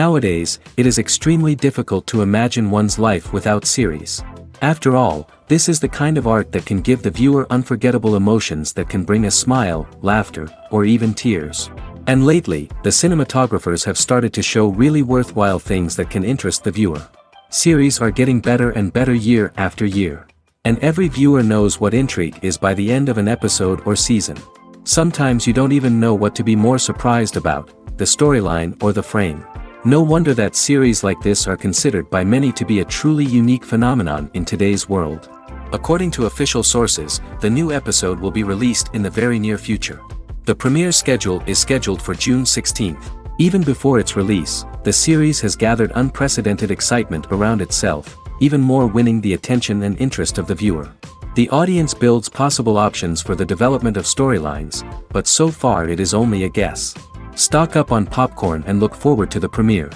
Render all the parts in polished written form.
Nowadays, it is extremely difficult to imagine one's life without series. After all, this is the kind of art that can give the viewer unforgettable emotions that can bring a smile, laughter, or even tears. And lately, the cinematographers have started to show really worthwhile things that can interest the viewer. Series are getting better and better year after year. And every viewer knows what intrigue is by the end of an episode or season. Sometimes you don't even know what to be more surprised about, the storyline or the frame. No wonder that series like this are considered by many to be a truly unique phenomenon in today's world. According to official sources, the new episode will be released in the very near future. The premiere schedule is scheduled for June 16th. Even before its release, the series has gathered unprecedented excitement around itself, even more winning the attention and interest of the viewer. The audience builds possible options for the development of storylines, but so far it is only a guess. Stock up on popcorn and look forward to the premiere.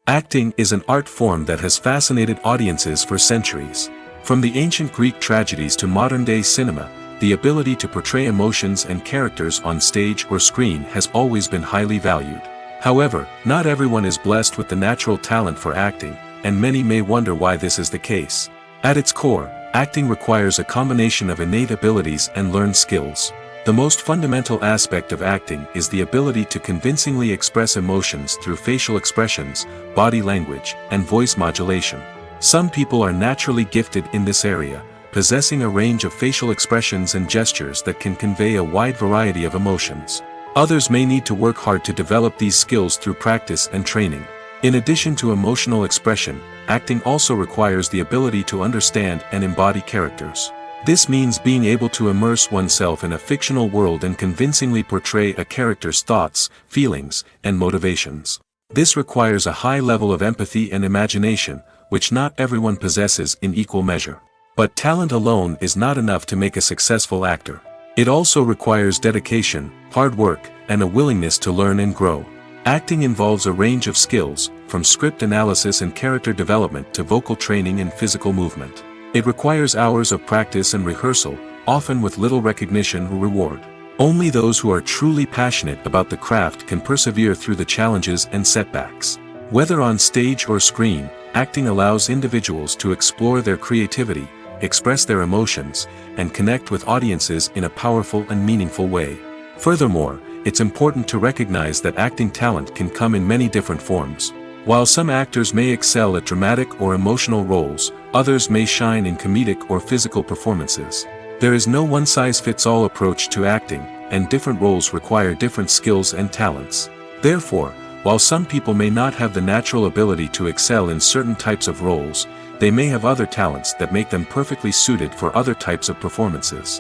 Acting is an art form that has fascinated audiences for centuries. From the ancient Greek tragedies to modern-day cinema, the ability to portray emotions and characters on stage or screen has always been highly valued. However, not everyone is blessed with the natural talent for acting, and many may wonder why this is the case. At its core, acting requires a combination of innate abilities and learned skills. The most fundamental aspect of acting is the ability to convincingly express emotions through facial expressions, body language, and voice modulation. Some people are naturally gifted in this area, possessing a range of facial expressions and gestures that can convey a wide variety of emotions. Others may need to work hard to develop these skills through practice and training. In addition to emotional expression, acting also requires the ability to understand and embody characters. This means being able to immerse oneself in a fictional world and convincingly portray a character's thoughts, feelings, and motivations. This requires a high level of empathy and imagination, which not everyone possesses in equal measure. But talent alone is not enough to make a successful actor. It also requires dedication, hard work, and a willingness to learn and grow. Acting involves a range of skills, from script analysis and character development to vocal training and physical movement. It requires hours of practice and rehearsal, often with little recognition or reward. Only those who are truly passionate about the craft can persevere through the challenges and setbacks. Whether on stage or screen, acting allows individuals to explore their creativity, express their emotions, and connect with audiences in a powerful and meaningful way. Furthermore, it's important to recognize that acting talent can come in many different forms. While some actors may excel at dramatic or emotional roles, others may shine in comedic or physical performances. There is no one-size-fits-all approach to acting, and different roles require different skills and talents. Therefore, while some people may not have the natural ability to excel in certain types of roles, they may have other talents that make them perfectly suited for other types of performances.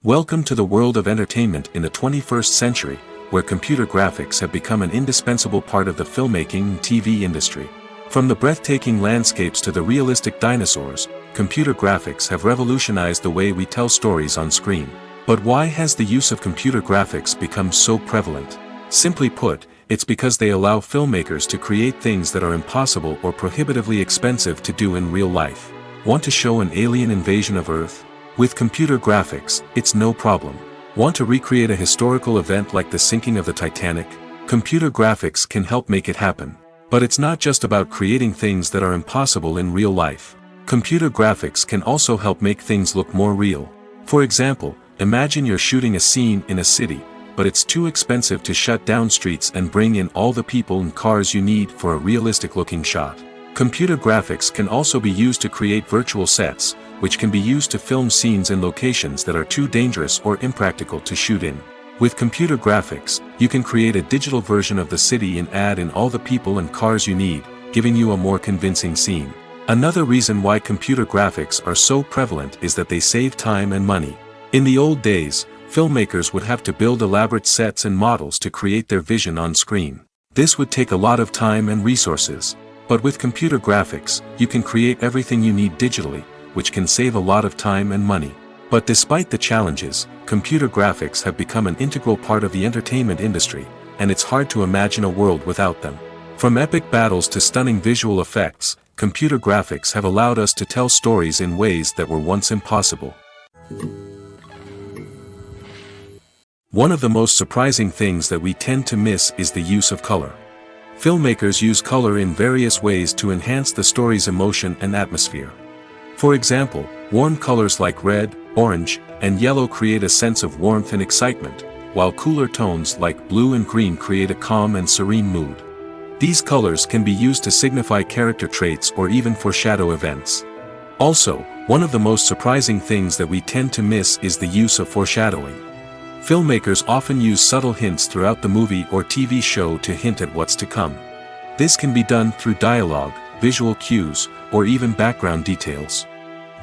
Welcome to the world of entertainment in the 21st century, where computer graphics have become an indispensable part of the filmmaking and TV industry. From the breathtaking landscapes to the realistic dinosaurs, computer graphics have revolutionized the way we tell stories on screen. But why has the use of computer graphics become so prevalent? Simply put, it's because they allow filmmakers to create things that are impossible or prohibitively expensive to do in real life. Want to show an alien invasion of Earth? With computer graphics, it's no problem. Want to recreate a historical event like the sinking of the Titanic? Computer graphics can help make it happen. But it's not just about creating things that are impossible in real life. Computer graphics can also help make things look more real. For example, imagine you're shooting a scene in a city, but it's too expensive to shut down streets and bring in all the people and cars you need for a realistic-looking shot. Computer graphics can also be used to create virtual sets, which can be used to film scenes in locations that are too dangerous or impractical to shoot in. With computer graphics, you can create a digital version of the city and add in all the people and cars you need, giving you a more convincing scene. Another reason why computer graphics are so prevalent is that they save time and money. In the old days, filmmakers would have to build elaborate sets and models to create their vision on screen. This would take a lot of time and resources. But with computer graphics, you can create everything you need digitally, which can save a lot of time and money. But despite the challenges, computer graphics have become an integral part of the entertainment industry, and it's hard to imagine a world without them. From epic battles to stunning visual effects, computer graphics have allowed us to tell stories in ways that were once impossible. One of the most surprising things that we tend to miss is the use of color. Filmmakers use color in various ways to enhance the story's emotion and atmosphere. For example, warm colors like red, orange, and yellow create a sense of warmth and excitement, while cooler tones like blue and green create a calm and serene mood. These colors can be used to signify character traits or even foreshadow events. Also, one of the most surprising things that we tend to miss is the use of foreshadowing. Filmmakers often use subtle hints throughout the movie or TV show to hint at what's to come. This can be done through dialogue, visual cues, or even background details.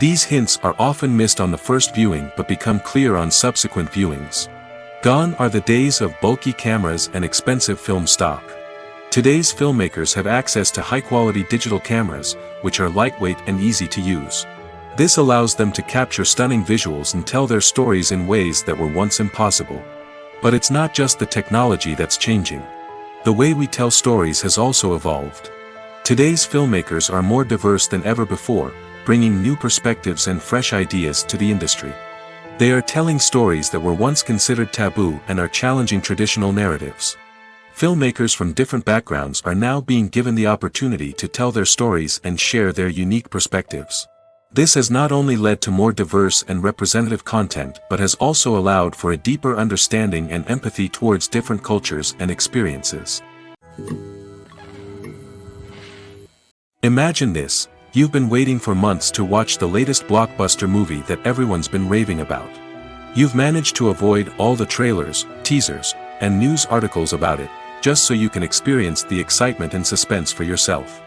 These hints are often missed on the first viewing but become clear on subsequent viewings. Gone are the days of bulky cameras and expensive film stock. Today's filmmakers have access to high-quality digital cameras, which are lightweight and easy to use. This allows them to capture stunning visuals and tell their stories in ways that were once impossible. But it's not just the technology that's changing. The way we tell stories has also evolved. Today's filmmakers are more diverse than ever before, bringing new perspectives and fresh ideas to the industry. They are telling stories that were once considered taboo and are challenging traditional narratives. Filmmakers from different backgrounds are now being given the opportunity to tell their stories and share their unique perspectives. This has not only led to more diverse and representative content but has also allowed for a deeper understanding and empathy towards different cultures and experiences. Imagine this: you've been waiting for months to watch the latest blockbuster movie that everyone's been raving about. You've managed to avoid all the trailers, teasers, and news articles about it, just so you can experience the excitement and suspense for yourself.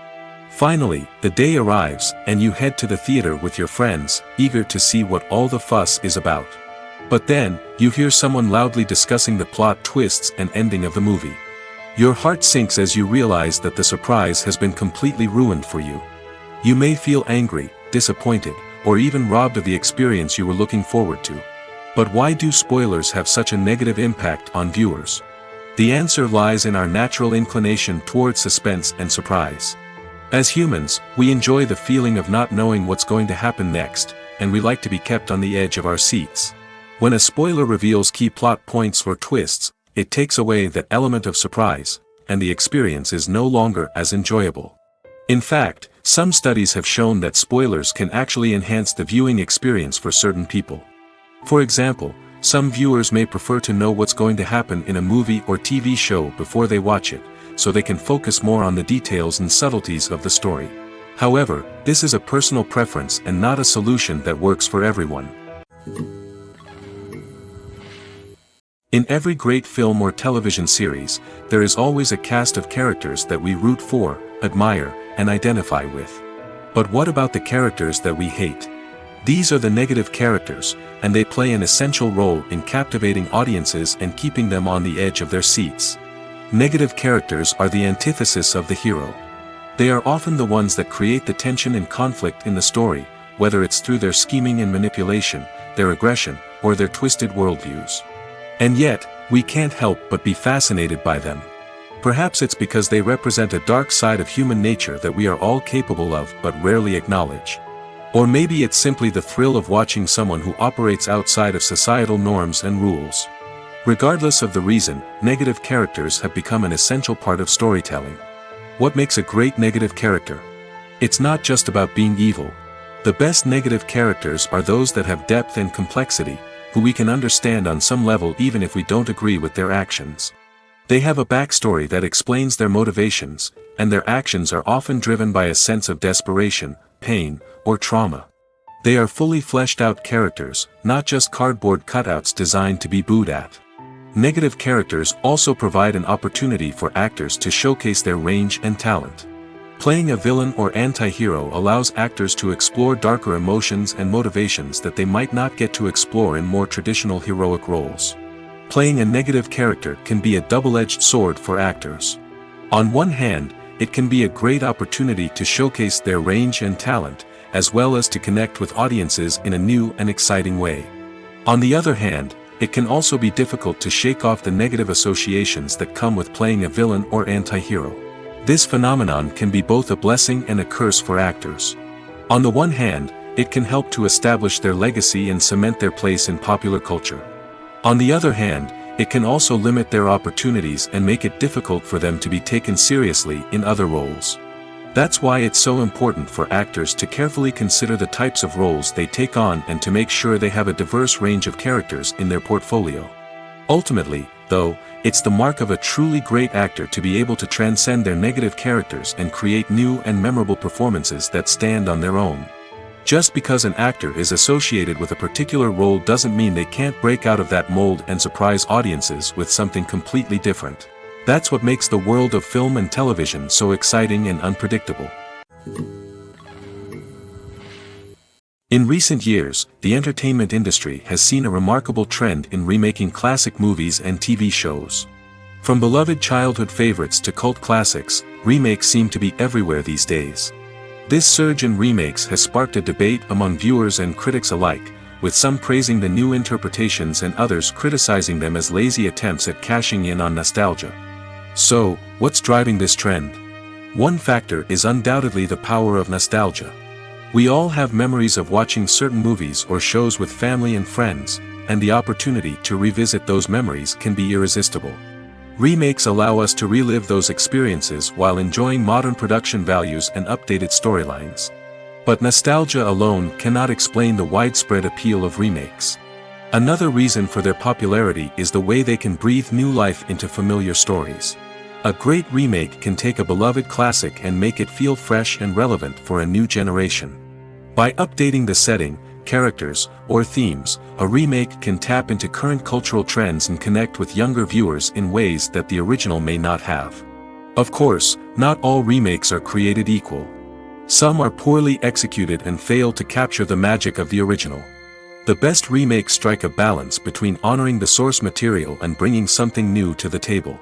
Finally, the day arrives, and you head to the theater with your friends, eager to see what all the fuss is about. But then, you hear someone loudly discussing the plot twists and ending of the movie. Your heart sinks as you realize that the surprise has been completely ruined for you. You may feel angry, disappointed, or even robbed of the experience you were looking forward to. But why do spoilers have such a negative impact on viewers? The answer lies in our natural inclination toward suspense and surprise. As humans, we enjoy the feeling of not knowing what's going to happen next, and we like to be kept on the edge of our seats. When a spoiler reveals key plot points or twists, it takes away that element of surprise, and the experience is no longer as enjoyable. In fact, some studies have shown that spoilers can actually enhance the viewing experience for certain people. For example, some viewers may prefer to know what's going to happen in a movie or TV show before they watch it, so they can focus more on the details and subtleties of the story. However, this is a personal preference and not a solution that works for everyone. In every great film or television series, there is always a cast of characters that we root for, admire, and identify with. But what about the characters that we hate? These are the negative characters, and they play an essential role in captivating audiences and keeping them on the edge of their seats. Negative characters are the antithesis of the hero. They are often the ones that create the tension and conflict in the story, whether it's through their scheming and manipulation, their aggression, or their twisted worldviews. And yet, we can't help but be fascinated by them. Perhaps it's because they represent a dark side of human nature that we are all capable of but rarely acknowledge. Or maybe it's simply the thrill of watching someone who operates outside of societal norms and rules. Regardless of the reason, negative characters have become an essential part of storytelling. What makes a great negative character? It's not just about being evil. The best negative characters are those that have depth and complexity, who we can understand on some level even if we don't agree with their actions. They have a backstory that explains their motivations, and their actions are often driven by a sense of desperation, pain, or trauma. They are fully fleshed out characters, not just cardboard cutouts designed to be booed at. Negative characters also provide an opportunity for actors to showcase their range and talent. Playing a villain or anti-hero allows actors to explore darker emotions and motivations that they might not get to explore in more traditional heroic roles. Playing a negative character can be a double-edged sword for actors. On one hand, it can be a great opportunity to showcase their range and talent, as well as to connect with audiences in a new and exciting way. On the other hand, it can also be difficult to shake off the negative associations that come with playing a villain or anti-hero. This phenomenon can be both a blessing and a curse for actors. On the one hand, it can help to establish their legacy and cement their place in popular culture. On the other hand, It can also limit their opportunities and make it difficult for them to be taken seriously in other roles. That's why it's so important for actors to carefully consider the types of roles they take on and to make sure they have a diverse range of characters in their portfolio. Ultimately, though, it's the mark of a truly great actor to be able to transcend their negative characters and create new and memorable performances that stand on their own. Just because an actor is associated with a particular role doesn't mean they can't break out of that mold and surprise audiences with something completely different. That's what makes the world of film and television so exciting and unpredictable. In recent years, the entertainment industry has seen a remarkable trend in remaking classic movies and TV shows. From beloved childhood favorites to cult classics, remakes seem to be everywhere these days. This surge in remakes has sparked a debate among viewers and critics alike, with some praising the new interpretations and others criticizing them as lazy attempts at cashing in on nostalgia. So, what's driving this trend? One factor is undoubtedly the power of nostalgia. We all have memories of watching certain movies or shows with family and friends, and the opportunity to revisit those memories can be irresistible. Remakes allow us to relive those experiences while enjoying modern production values and updated storylines. But nostalgia alone cannot explain the widespread appeal of remakes. Another reason for their popularity is the way they can breathe new life into familiar stories. A great remake can take a beloved classic and make it feel fresh and relevant for a new generation. By updating the setting, characters, or themes, a remake can tap into current cultural trends and connect with younger viewers in ways that the original may not have. Of course, not all remakes are created equal. Some are poorly executed and fail to capture the magic of the original. The best remakes strike a balance between honoring the source material and bringing something new to the table.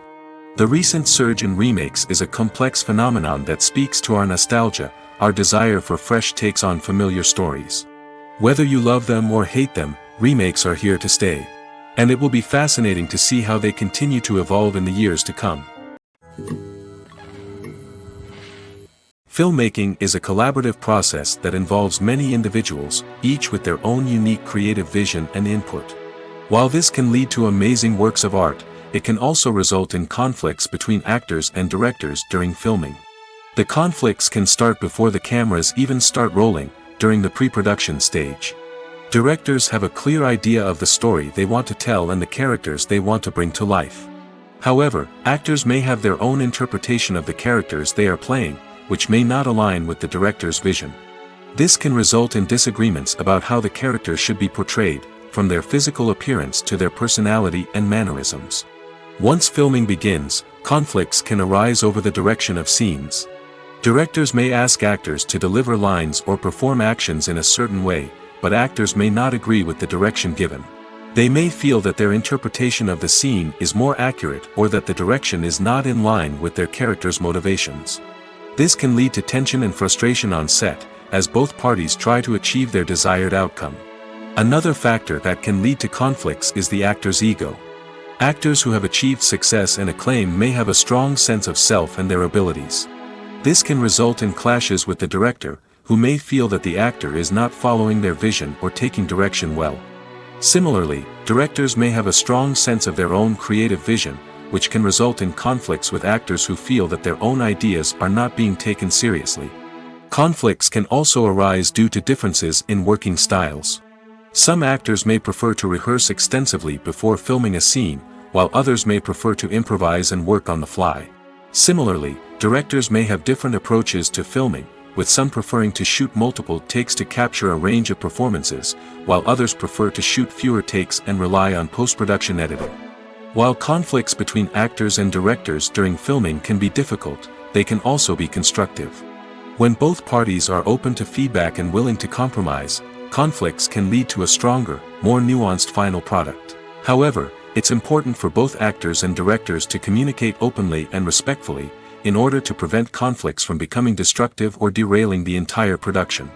The recent surge in remakes is a complex phenomenon that speaks to our nostalgia, our desire for fresh takes on familiar stories. Whether you love them or hate them, remakes are here to stay. And it will be fascinating to see how they continue to evolve in the years to come. Filmmaking is a collaborative process that involves many individuals, each with their own unique creative vision and input. While this can lead to amazing works of art, it can also result in conflicts between actors and directors during filming. The conflicts can start before the cameras even start rolling, during the pre-production stage. Directors have a clear idea of the story they want to tell and the characters they want to bring to life. However, actors may have their own interpretation of the characters they are playing, which may not align with the director's vision. This can result in disagreements about how the characters should be portrayed, from their physical appearance to their personality and mannerisms. Once filming begins, conflicts can arise over the direction of scenes. Directors may ask actors to deliver lines or perform actions in a certain way, but actors may not agree with the direction given. They may feel that their interpretation of the scene is more accurate or that the direction is not in line with their character's motivations. This can lead to tension and frustration on set, as both parties try to achieve their desired outcome. Another factor that can lead to conflicts is the actor's ego. Actors who have achieved success and acclaim may have a strong sense of self and their abilities. This can result in clashes with the director, who may feel that the actor is not following their vision or taking direction well. Similarly, directors may have a strong sense of their own creative vision, which can result in conflicts with actors who feel that their own ideas are not being taken seriously. Conflicts can also arise due to differences in working styles. Some actors may prefer to rehearse extensively before filming a scene, while others may prefer to improvise and work on the fly. Similarly, directors may have different approaches to filming, with some preferring to shoot multiple takes to capture a range of performances, while others prefer to shoot fewer takes and rely on post-production editing. While conflicts between actors and directors during filming can be difficult, they can also be constructive. When both parties are open to feedback and willing to compromise, conflicts can lead to a stronger, more nuanced final product. However, it's important for both actors and directors to communicate openly and respectfully, in order to prevent conflicts from becoming destructive or derailing the entire production.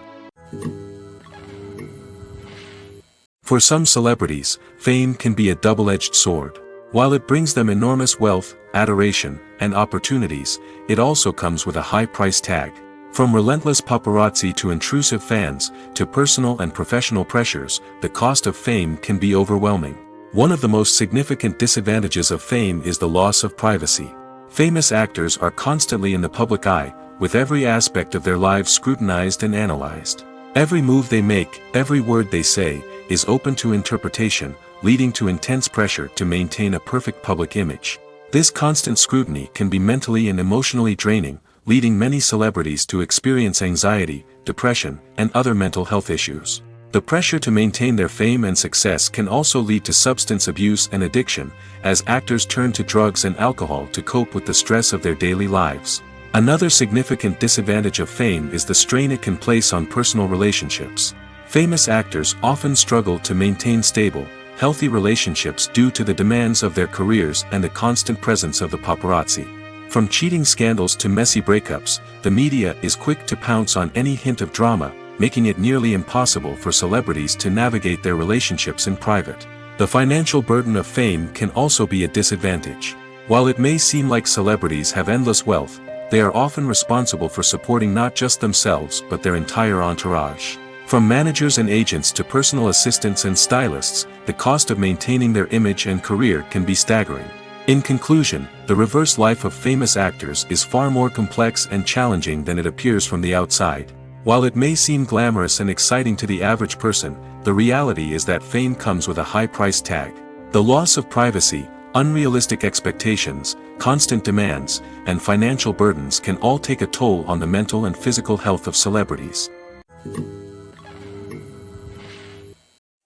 For some celebrities, fame can be a double-edged sword. While it brings them enormous wealth, adoration, and opportunities, it also comes with a high price tag. From relentless paparazzi to intrusive fans, to personal and professional pressures, the cost of fame can be overwhelming. One of the most significant disadvantages of fame is the loss of privacy. Famous actors are constantly in the public eye, with every aspect of their lives scrutinized and analyzed. Every move they make, every word they say, is open to interpretation, leading to intense pressure to maintain a perfect public image. This constant scrutiny can be mentally and emotionally draining, leading many celebrities to experience anxiety, depression, and other mental health issues. The pressure to maintain their fame and success can also lead to substance abuse and addiction, as actors turn to drugs and alcohol to cope with the stress of their daily lives. Another significant disadvantage of fame is the strain it can place on personal relationships. Famous actors often struggle to maintain stable, healthy relationships due to the demands of their careers and the constant presence of the paparazzi. From cheating scandals to messy breakups, the media is quick to pounce on any hint of drama, making it nearly impossible for celebrities to navigate their relationships in private. The financial burden of fame can also be a disadvantage. While it may seem like celebrities have endless wealth, they are often responsible for supporting not just themselves but their entire entourage. From managers and agents to personal assistants and stylists, the cost of maintaining their image and career can be staggering. In conclusion, the reverse life of famous actors is far more complex and challenging than it appears from the outside. While it may seem glamorous and exciting to the average person, the reality is that fame comes with a high price tag. The loss of privacy, unrealistic expectations, constant demands, and financial burdens can all take a toll on the mental and physical health of celebrities.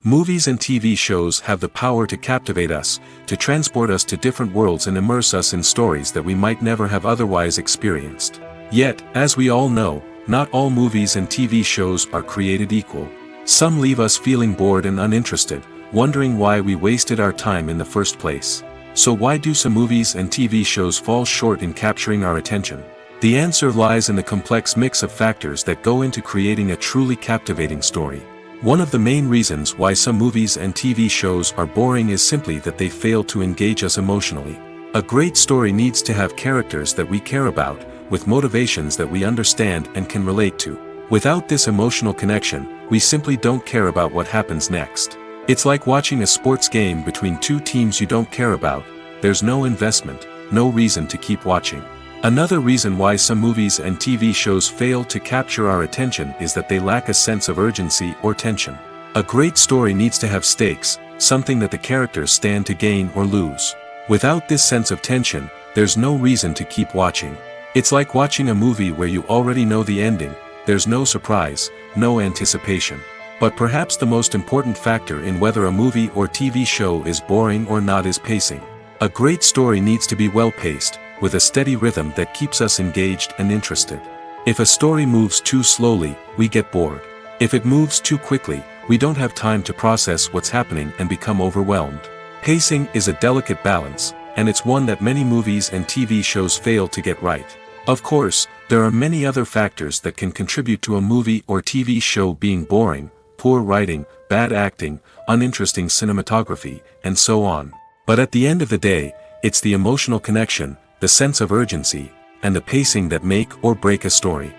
Movies and TV shows have the power to captivate us, to transport us to different worlds and immerse us in stories that we might never have otherwise experienced. Yet, as we all know, not all movies and TV shows are created equal. Some leave us feeling bored and uninterested, wondering why we wasted our time in the first place. So why do some movies and TV shows fall short in capturing our attention? The answer lies in the complex mix of factors that go into creating a truly captivating story. One of the main reasons why some movies and TV shows are boring is simply that they fail to engage us emotionally. A great story needs to have characters that we care about, with motivations that we understand and can relate to. Without this emotional connection, we simply don't care about what happens next. It's like watching a sports game between two teams you don't care about. There's no investment, no reason to keep watching. Another reason why some movies and TV shows fail to capture our attention is that they lack a sense of urgency or tension. A great story needs to have stakes, something that the characters stand to gain or lose. Without this sense of tension, there's no reason to keep watching. It's like watching a movie where you already know the ending. There's no surprise, no anticipation. But perhaps the most important factor in whether a movie or TV show is boring or not is pacing. A great story needs to be well-paced, with a steady rhythm that keeps us engaged and interested. If a story moves too slowly, we get bored. If it moves too quickly, we don't have time to process what's happening and become overwhelmed. Pacing is a delicate balance, and it's one that many movies and TV shows fail to get right. Of course, there are many other factors that can contribute to a movie or TV show being boring: poor writing, bad acting, uninteresting cinematography, and so on. But at the end of the day, it's the emotional connection, the sense of urgency, and the pacing that make or break a story.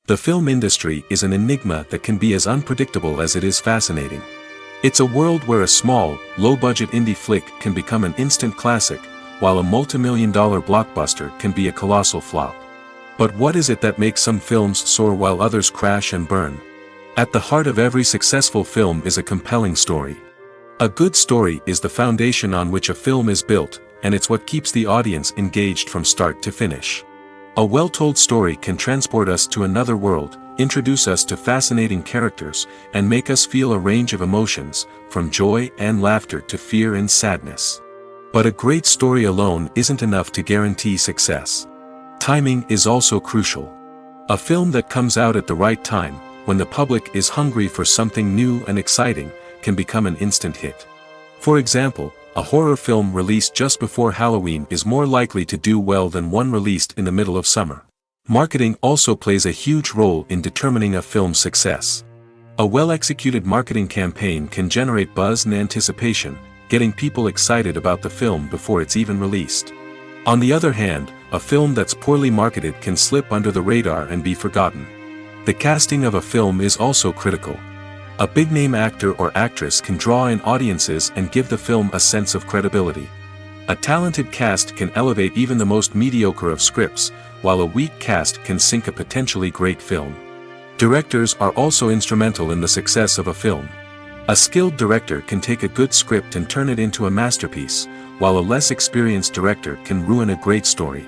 The film industry is an enigma that can be as unpredictable as it is fascinating. It's a world where a small, low-budget indie flick can become an instant classic, while a multi-million-dollar blockbuster can be a colossal flop. But what is it that makes some films soar while others crash and burn? At the heart of every successful film is a compelling story. A good story is the foundation on which a film is built, and it's what keeps the audience engaged from start to finish. A well-told story can transport us to another world, introduce us to fascinating characters, and make us feel a range of emotions, from joy and laughter to fear and sadness. But a great story alone isn't enough to guarantee success. Timing is also crucial. A film that comes out at the right time, when the public is hungry for something new and exciting, can become an instant hit. For example, a horror film released just before Halloween is more likely to do well than one released in the middle of summer. Marketing also plays a huge role in determining a film's success. A well-executed marketing campaign can generate buzz and anticipation, getting people excited about the film before it's even released. On the other hand, a film that's poorly marketed can slip under the radar and be forgotten. The casting of a film is also critical. A big-name actor or actress can draw in audiences and give the film a sense of credibility. A talented cast can elevate even the most mediocre of scripts, while a weak cast can sink a potentially great film. Directors are also instrumental in the success of a film. A skilled director can take a good script and turn it into a masterpiece, while a less experienced director can ruin a great story.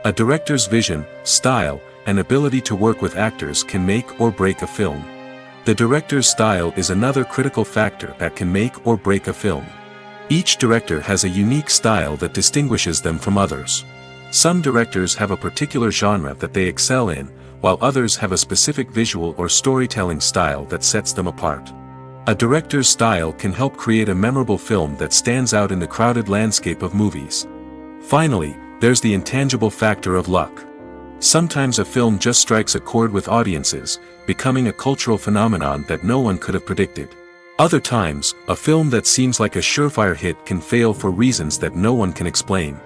A director's vision, style, and ability to work with actors can make or break a film. The director's style is another critical factor that can make or break a film. Each director has a unique style that distinguishes them from others. Some directors have a particular genre that they excel in, while others have a specific visual or storytelling style that sets them apart. A director's style can help create a memorable film that stands out in the crowded landscape of movies. Finally, there's the intangible factor of luck. Sometimes a film just strikes a chord with audiences, becoming a cultural phenomenon that no one could have predicted. Other times, a film that seems like a surefire hit can fail for reasons that no one can explain.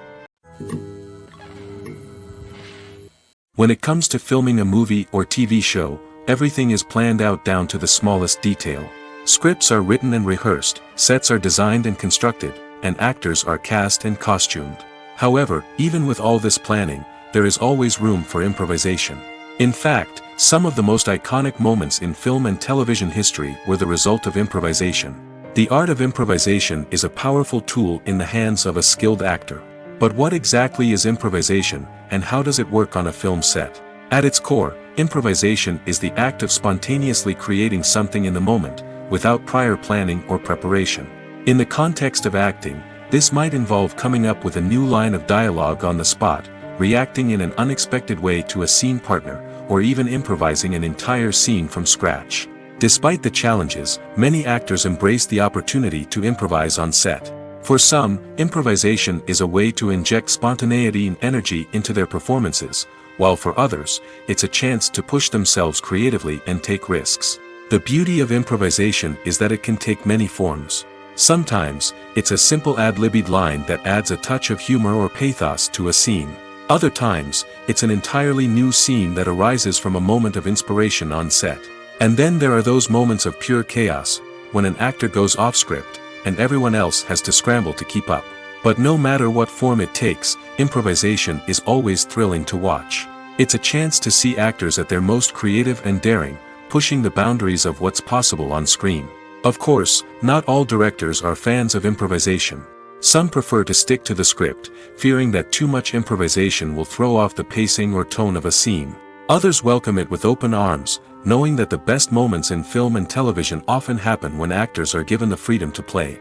When it comes to filming a movie or TV show, everything is planned out down to the smallest detail. Scripts are written and rehearsed, sets are designed and constructed, and actors are cast and costumed. However, even with all this planning, there is always room for improvisation. In fact, some of the most iconic moments in film and television history were the result of improvisation. The art of improvisation is a powerful tool in the hands of a skilled actor. But what exactly is improvisation, and how does it work on a film set? At its core, improvisation is the act of spontaneously creating something in the moment, without prior planning or preparation. In the context of acting, this might involve coming up with a new line of dialogue on the spot, reacting in an unexpected way to a scene partner, or even improvising an entire scene from scratch. Despite the challenges, many actors embrace the opportunity to improvise on set. For some, improvisation is a way to inject spontaneity and energy into their performances, while for others, it's a chance to push themselves creatively and take risks. The beauty of improvisation is that it can take many forms. Sometimes, it's a simple ad-libbed line that adds a touch of humor or pathos to a scene. Other times, it's an entirely new scene that arises from a moment of inspiration on set. And then there are those moments of pure chaos, when an actor goes off script, and everyone else has to scramble to keep up. But no matter what form it takes, improvisation is always thrilling to watch. It's a chance to see actors at their most creative and daring, pushing the boundaries of what's possible on screen. Of course, not all directors are fans of improvisation. Some prefer to stick to the script, fearing that too much improvisation will throw off the pacing or tone of a scene. Others welcome it with open arms, knowing that the best moments in film and television often happen when actors are given the freedom to play.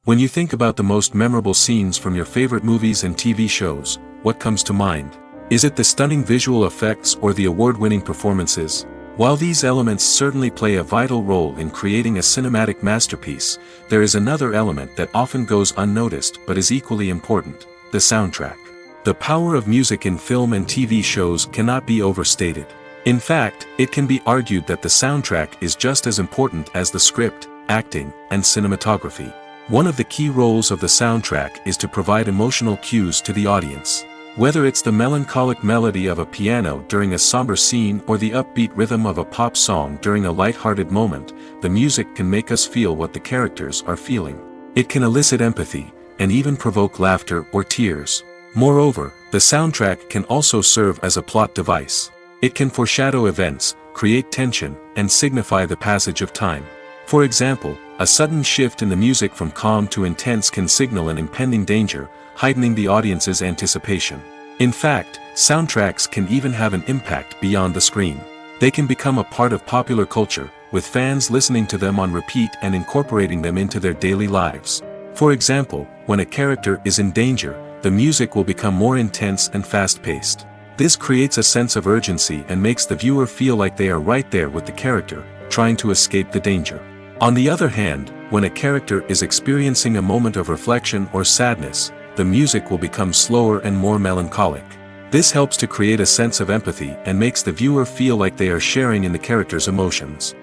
When you think about the most memorable scenes from your favorite movies and TV shows, what comes to mind? Is it the stunning visual effects or the award-winning performances? While these elements certainly play a vital role in creating a cinematic masterpiece, there is another element that often goes unnoticed but is equally important: the soundtrack. The power of music in film and TV shows cannot be overstated. In fact, it can be argued that the soundtrack is just as important as the script, acting, and cinematography. One of the key roles of the soundtrack is to provide emotional cues to the audience. Whether it's the melancholic melody of a piano during a somber scene or the upbeat rhythm of a pop song during a light-hearted moment, the music can make us feel what the characters are feeling. It can elicit empathy, and even provoke laughter or tears. Moreover, the soundtrack can also serve as a plot device. It can foreshadow events, create tension, and signify the passage of time. For example, a sudden shift in the music from calm to intense can signal an impending danger, heightening the audience's anticipation. In fact, soundtracks can even have an impact beyond the screen. They can become a part of popular culture, with fans listening to them on repeat and incorporating them into their daily lives. For example, when a character is in danger, the music will become more intense and fast-paced. This creates a sense of urgency and makes the viewer feel like they are right there with the character, trying to escape the danger. On the other hand, when a character is experiencing a moment of reflection or sadness, the music will become slower and more melancholic. This helps to create a sense of empathy and makes the viewer feel like they are sharing in the character's emotions.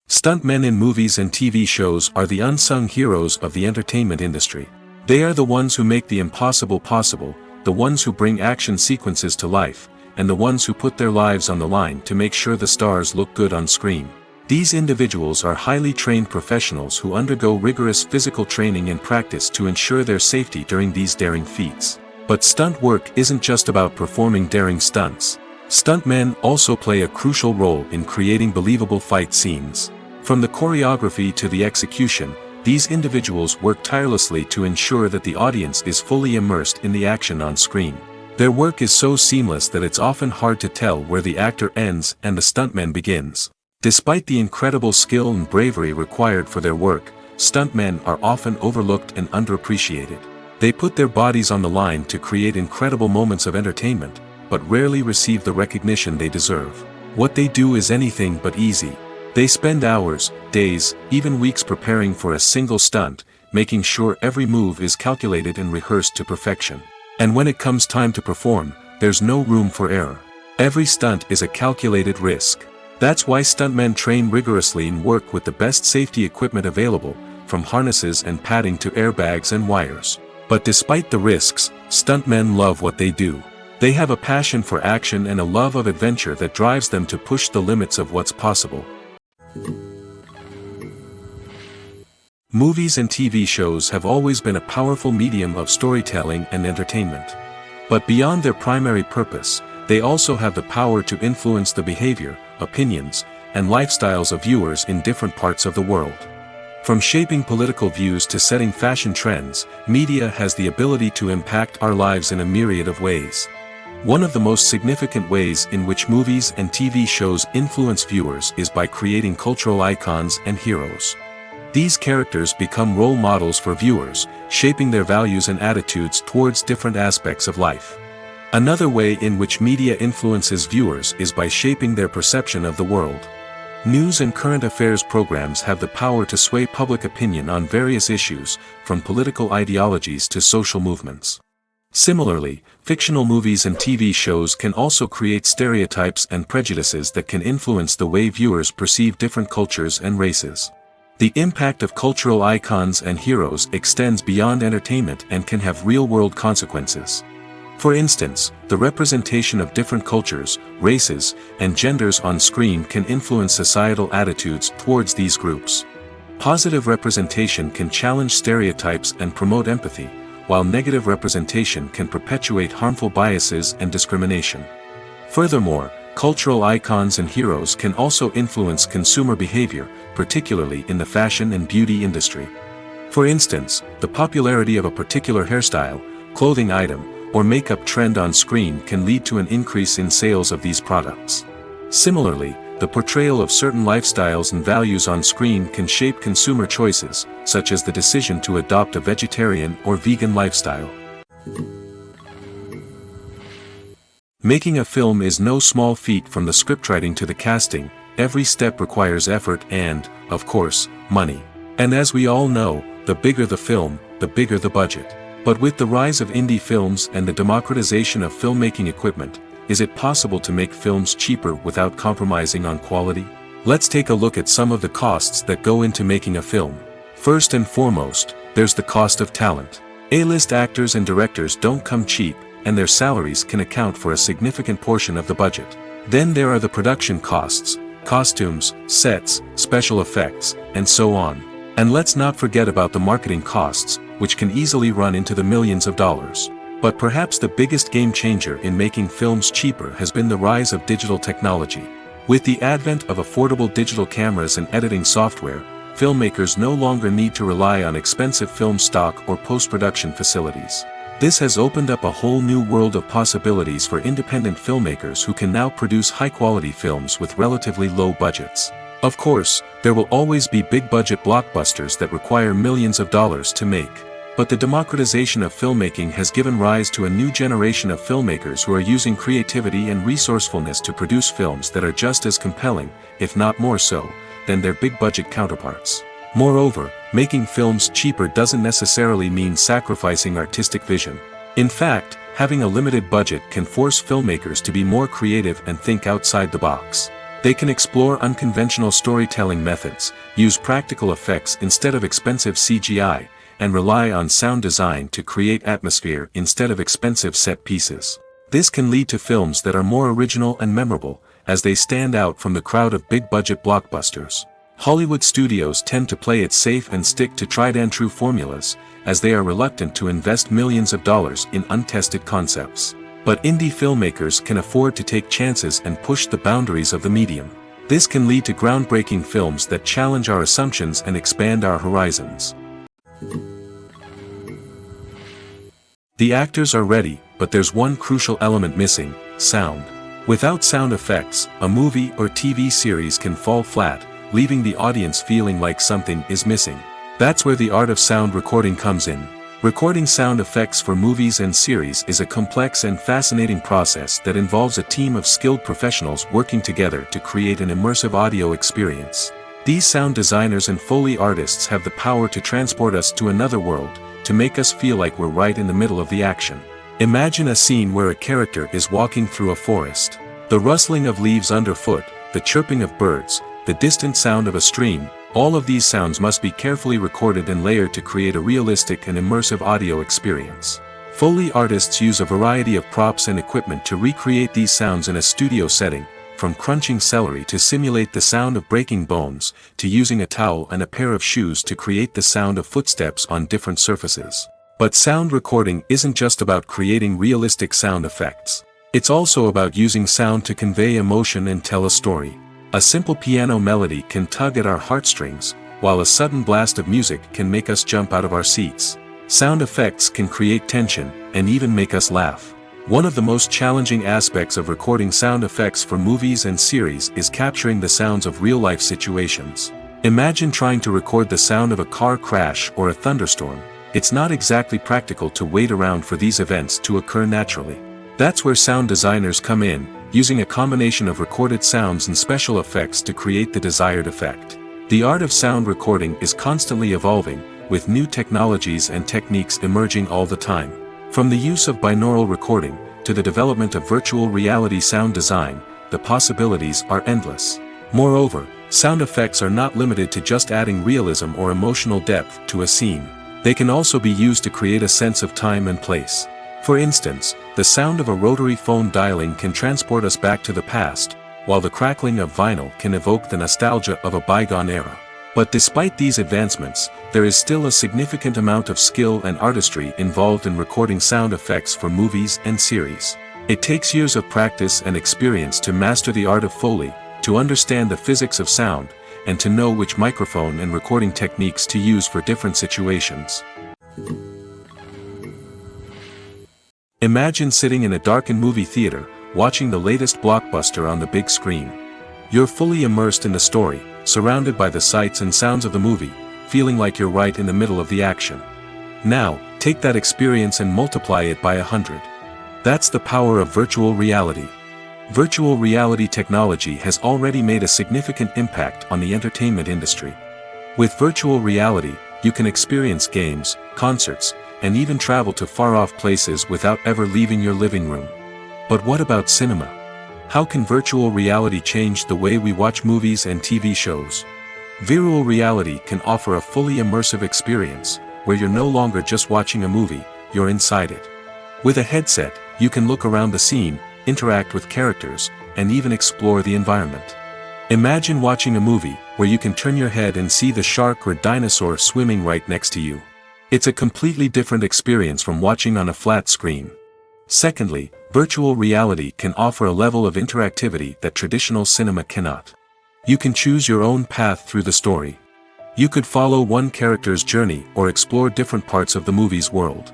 Stuntmen in movies and TV shows are the unsung heroes of the entertainment industry. They are the ones who make the impossible possible, the ones who bring action sequences to life, and the ones who put their lives on the line to make sure the stars look good on screen. These individuals are highly trained professionals who undergo rigorous physical training and practice to ensure their safety during these daring feats. But stunt work isn't just about performing daring stunts. Stuntmen also play a crucial role in creating believable fight scenes. From the choreography to the execution, these individuals work tirelessly to ensure that the audience is fully immersed in the action on screen. Their work is so seamless that it's often hard to tell where the actor ends and the stuntman begins. Despite the incredible skill and bravery required for their work, stuntmen are often overlooked and underappreciated. They put their bodies on the line to create incredible moments of entertainment, but rarely receive the recognition they deserve. What they do is anything but easy. They spend hours, days, even weeks preparing for a single stunt, making sure every move is calculated and rehearsed to perfection. And when it comes time to perform, there's no room for error. Every stunt is a calculated risk. That's why stuntmen train rigorously and work with the best safety equipment available, from harnesses and padding to airbags and wires. But despite the risks, stuntmen love what they do. They have a passion for action and a love of adventure that drives them to push the limits of what's possible. Movies and TV shows have always been a powerful medium of storytelling and entertainment. But beyond their primary purpose, they also have the power to influence the behavior, opinions, and lifestyles of viewers in different parts of the world. From shaping political views to setting fashion trends, media has the ability to impact our lives in a myriad of ways. One of the most significant ways in which movies and TV shows influence viewers is by creating cultural icons and heroes. These characters become role models for viewers, shaping their values and attitudes towards different aspects of life. Another way in which media influences viewers is by shaping their perception of the world. News and current affairs programs have the power to sway public opinion on various issues, from political ideologies to social movements. Similarly, fictional movies and TV shows can also create stereotypes and prejudices that can influence the way viewers perceive different cultures and races. The impact of cultural icons and heroes extends beyond entertainment and can have real-world consequences. For instance, the representation of different cultures, races, and genders on screen can influence societal attitudes towards these groups. Positive representation can challenge stereotypes and promote empathy, while negative representation can perpetuate harmful biases and discrimination. Furthermore, cultural icons and heroes can also influence consumer behavior, particularly in the fashion and beauty industry. For instance, the popularity of a particular hairstyle, clothing item, or makeup trend on screen can lead to an increase in sales of these products. Similarly, the portrayal of certain lifestyles and values on screen can shape consumer choices, such as the decision to adopt a vegetarian or vegan lifestyle. Making a film is no small feat. From the scriptwriting to the casting, every step requires effort and, of course, money. And as we all know, the bigger the film, the bigger the budget. But with the rise of indie films and the democratization of filmmaking equipment, is it possible to make films cheaper without compromising on quality? Let's take a look at some of the costs that go into making a film. First and foremost, there's the cost of talent. A-list actors and directors don't come cheap, and their salaries can account for a significant portion of the budget. Then there are the production costs, costumes, sets, special effects, and so on. And let's not forget about the marketing costs, which can easily run into the millions of dollars. But perhaps the biggest game changer in making films cheaper has been the rise of digital technology. With the advent of affordable digital cameras and editing software, filmmakers no longer need to rely on expensive film stock or post-production facilities. This has opened up a whole new world of possibilities for independent filmmakers who can now produce high-quality films with relatively low budgets. Of course, there will always be big-budget blockbusters that require millions of dollars to make. But the democratization of filmmaking has given rise to a new generation of filmmakers who are using creativity and resourcefulness to produce films that are just as compelling, if not more so, than their big-budget counterparts. Moreover, making films cheaper doesn't necessarily mean sacrificing artistic vision. In fact, having a limited budget can force filmmakers to be more creative and think outside the box. They can explore unconventional storytelling methods, use practical effects instead of expensive CGI, and rely on sound design to create atmosphere instead of expensive set pieces. This can lead to films that are more original and memorable, as they stand out from the crowd of big-budget blockbusters. Hollywood studios tend to play it safe and stick to tried-and-true formulas, as they are reluctant to invest millions of dollars in untested concepts. But indie filmmakers can afford to take chances and push the boundaries of the medium. This can lead to groundbreaking films that challenge our assumptions and expand our horizons. The actors are ready, but there's one crucial element missing: sound. Without sound effects, a movie or TV series can fall flat, leaving the audience feeling like something is missing. That's where the art of sound recording comes in. Recording sound effects for movies and series is a complex and fascinating process that involves a team of skilled professionals working together to create an immersive audio experience. These sound designers and Foley artists have the power to transport us to another world, to make us feel like we're right in the middle of the action. Imagine a scene where a character is walking through a forest. The rustling of leaves underfoot, the chirping of birds, the distant sound of a stream, all of these sounds must be carefully recorded and layered to create a realistic and immersive audio experience. Foley artists use a variety of props and equipment to recreate these sounds in a studio setting, from crunching celery to simulate the sound of breaking bones, to using a towel and a pair of shoes to create the sound of footsteps on different surfaces. But sound recording isn't just about creating realistic sound effects. It's also about using sound to convey emotion and tell a story. A simple piano melody can tug at our heartstrings, while a sudden blast of music can make us jump out of our seats. Sound effects can create tension, and even make us laugh. One of the most challenging aspects of recording sound effects for movies and series is capturing the sounds of real-life situations. Imagine trying to record the sound of a car crash or a thunderstorm. It's not exactly practical to wait around for these events to occur naturally. That's where sound designers come in, using a combination of recorded sounds and special effects to create the desired effect. The art of sound recording is constantly evolving, with new technologies and techniques emerging all the time. From the use of binaural recording, to the development of virtual reality sound design, the possibilities are endless. Moreover, sound effects are not limited to just adding realism or emotional depth to a scene. They can also be used to create a sense of time and place. For instance, the sound of a rotary phone dialing can transport us back to the past, while the crackling of vinyl can evoke the nostalgia of a bygone era. But despite these advancements, there is still a significant amount of skill and artistry involved in recording sound effects for movies and series. It takes years of practice and experience to master the art of Foley, to understand the physics of sound, and to know which microphone and recording techniques to use for different situations. Imagine sitting in a darkened movie theater, watching the latest blockbuster on the big screen. You're fully immersed in the story, surrounded by the sights and sounds of the movie, feeling like you're right in the middle of the action. Now, take that experience and multiply it by 100. That's the power of virtual reality. Virtual reality technology has already made a significant impact on the entertainment industry. With virtual reality, you can experience games, concerts, and even travel to far-off places without ever leaving your living room. But what about cinema? How can virtual reality change the way we watch movies and TV shows? Virtual reality can offer a fully immersive experience, where you're no longer just watching a movie, you're inside it. With a headset, you can look around the scene, interact with characters, and even explore the environment. Imagine watching a movie, where you can turn your head and see the shark or dinosaur swimming right next to you. It's a completely different experience from watching on a flat screen. Secondly, virtual reality can offer a level of interactivity that traditional cinema cannot. You can choose your own path through the story. You could follow one character's journey or explore different parts of the movie's world.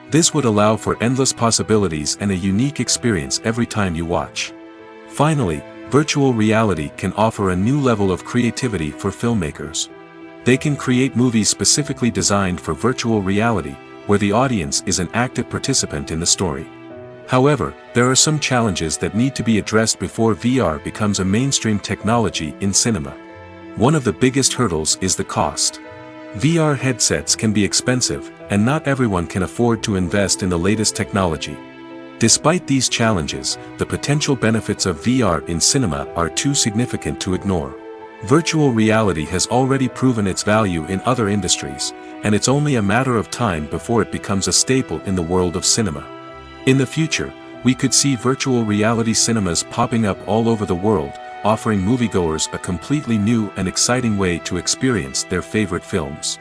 This would allow for endless possibilities and a unique experience every time you watch. Finally, virtual reality can offer a new level of creativity for filmmakers. They can create movies specifically designed for virtual reality, where the audience is an active participant in the story. However, there are some challenges that need to be addressed before VR becomes a mainstream technology in cinema. One of the biggest hurdles is the cost. VR headsets can be expensive, and not everyone can afford to invest in the latest technology. Despite these challenges, the potential benefits of VR in cinema are too significant to ignore. Virtual reality has already proven its value in other industries, and it's only a matter of time before it becomes a staple in the world of cinema. In the future, We could see virtual reality cinemas popping up all over the world, offering moviegoers a completely new and exciting way to experience their favorite films.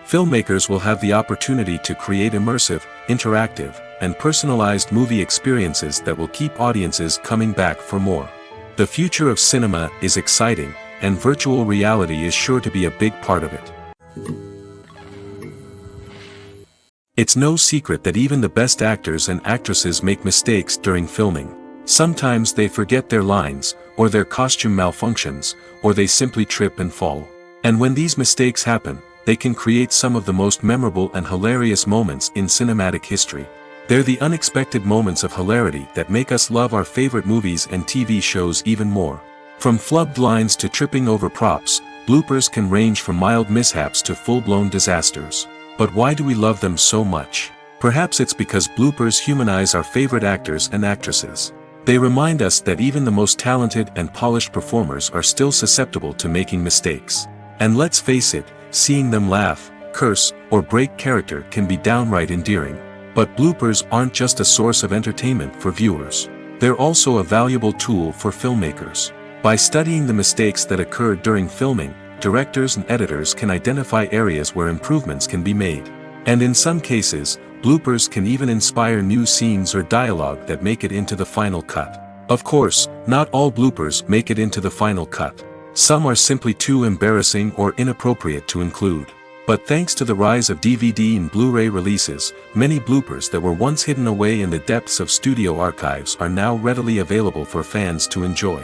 Filmmakers will have the opportunity to create immersive, interactive, and personalized movie experiences that will keep audiences coming back for more. The future of cinema is exciting, and virtual reality is sure to be a big part of it. It's no secret that even the best actors and actresses make mistakes during filming. Sometimes they forget their lines, or their costume malfunctions, or they simply trip and fall. And when these mistakes happen, they can create some of the most memorable and hilarious moments in cinematic history. They're the unexpected moments of hilarity that make us love our favorite movies and TV shows even more. From flubbed lines to tripping over props, bloopers can range from mild mishaps to full-blown disasters. But why do we love them so much? Perhaps it's because bloopers humanize our favorite actors and actresses. They remind us that even the most talented and polished performers are still susceptible to making mistakes. And let's face it, seeing them laugh, curse, or break character can be downright endearing. But bloopers aren't just a source of entertainment for viewers. They're also a valuable tool for filmmakers. By studying the mistakes that occurred during filming, directors and editors can identify areas where improvements can be made. And in some cases, bloopers can even inspire new scenes or dialogue that make it into the final cut. Of course, not all bloopers make it into the final cut. Some are simply too embarrassing or inappropriate to include. But thanks to the rise of DVD and Blu-ray releases, many bloopers that were once hidden away in the depths of studio archives are now readily available for fans to enjoy.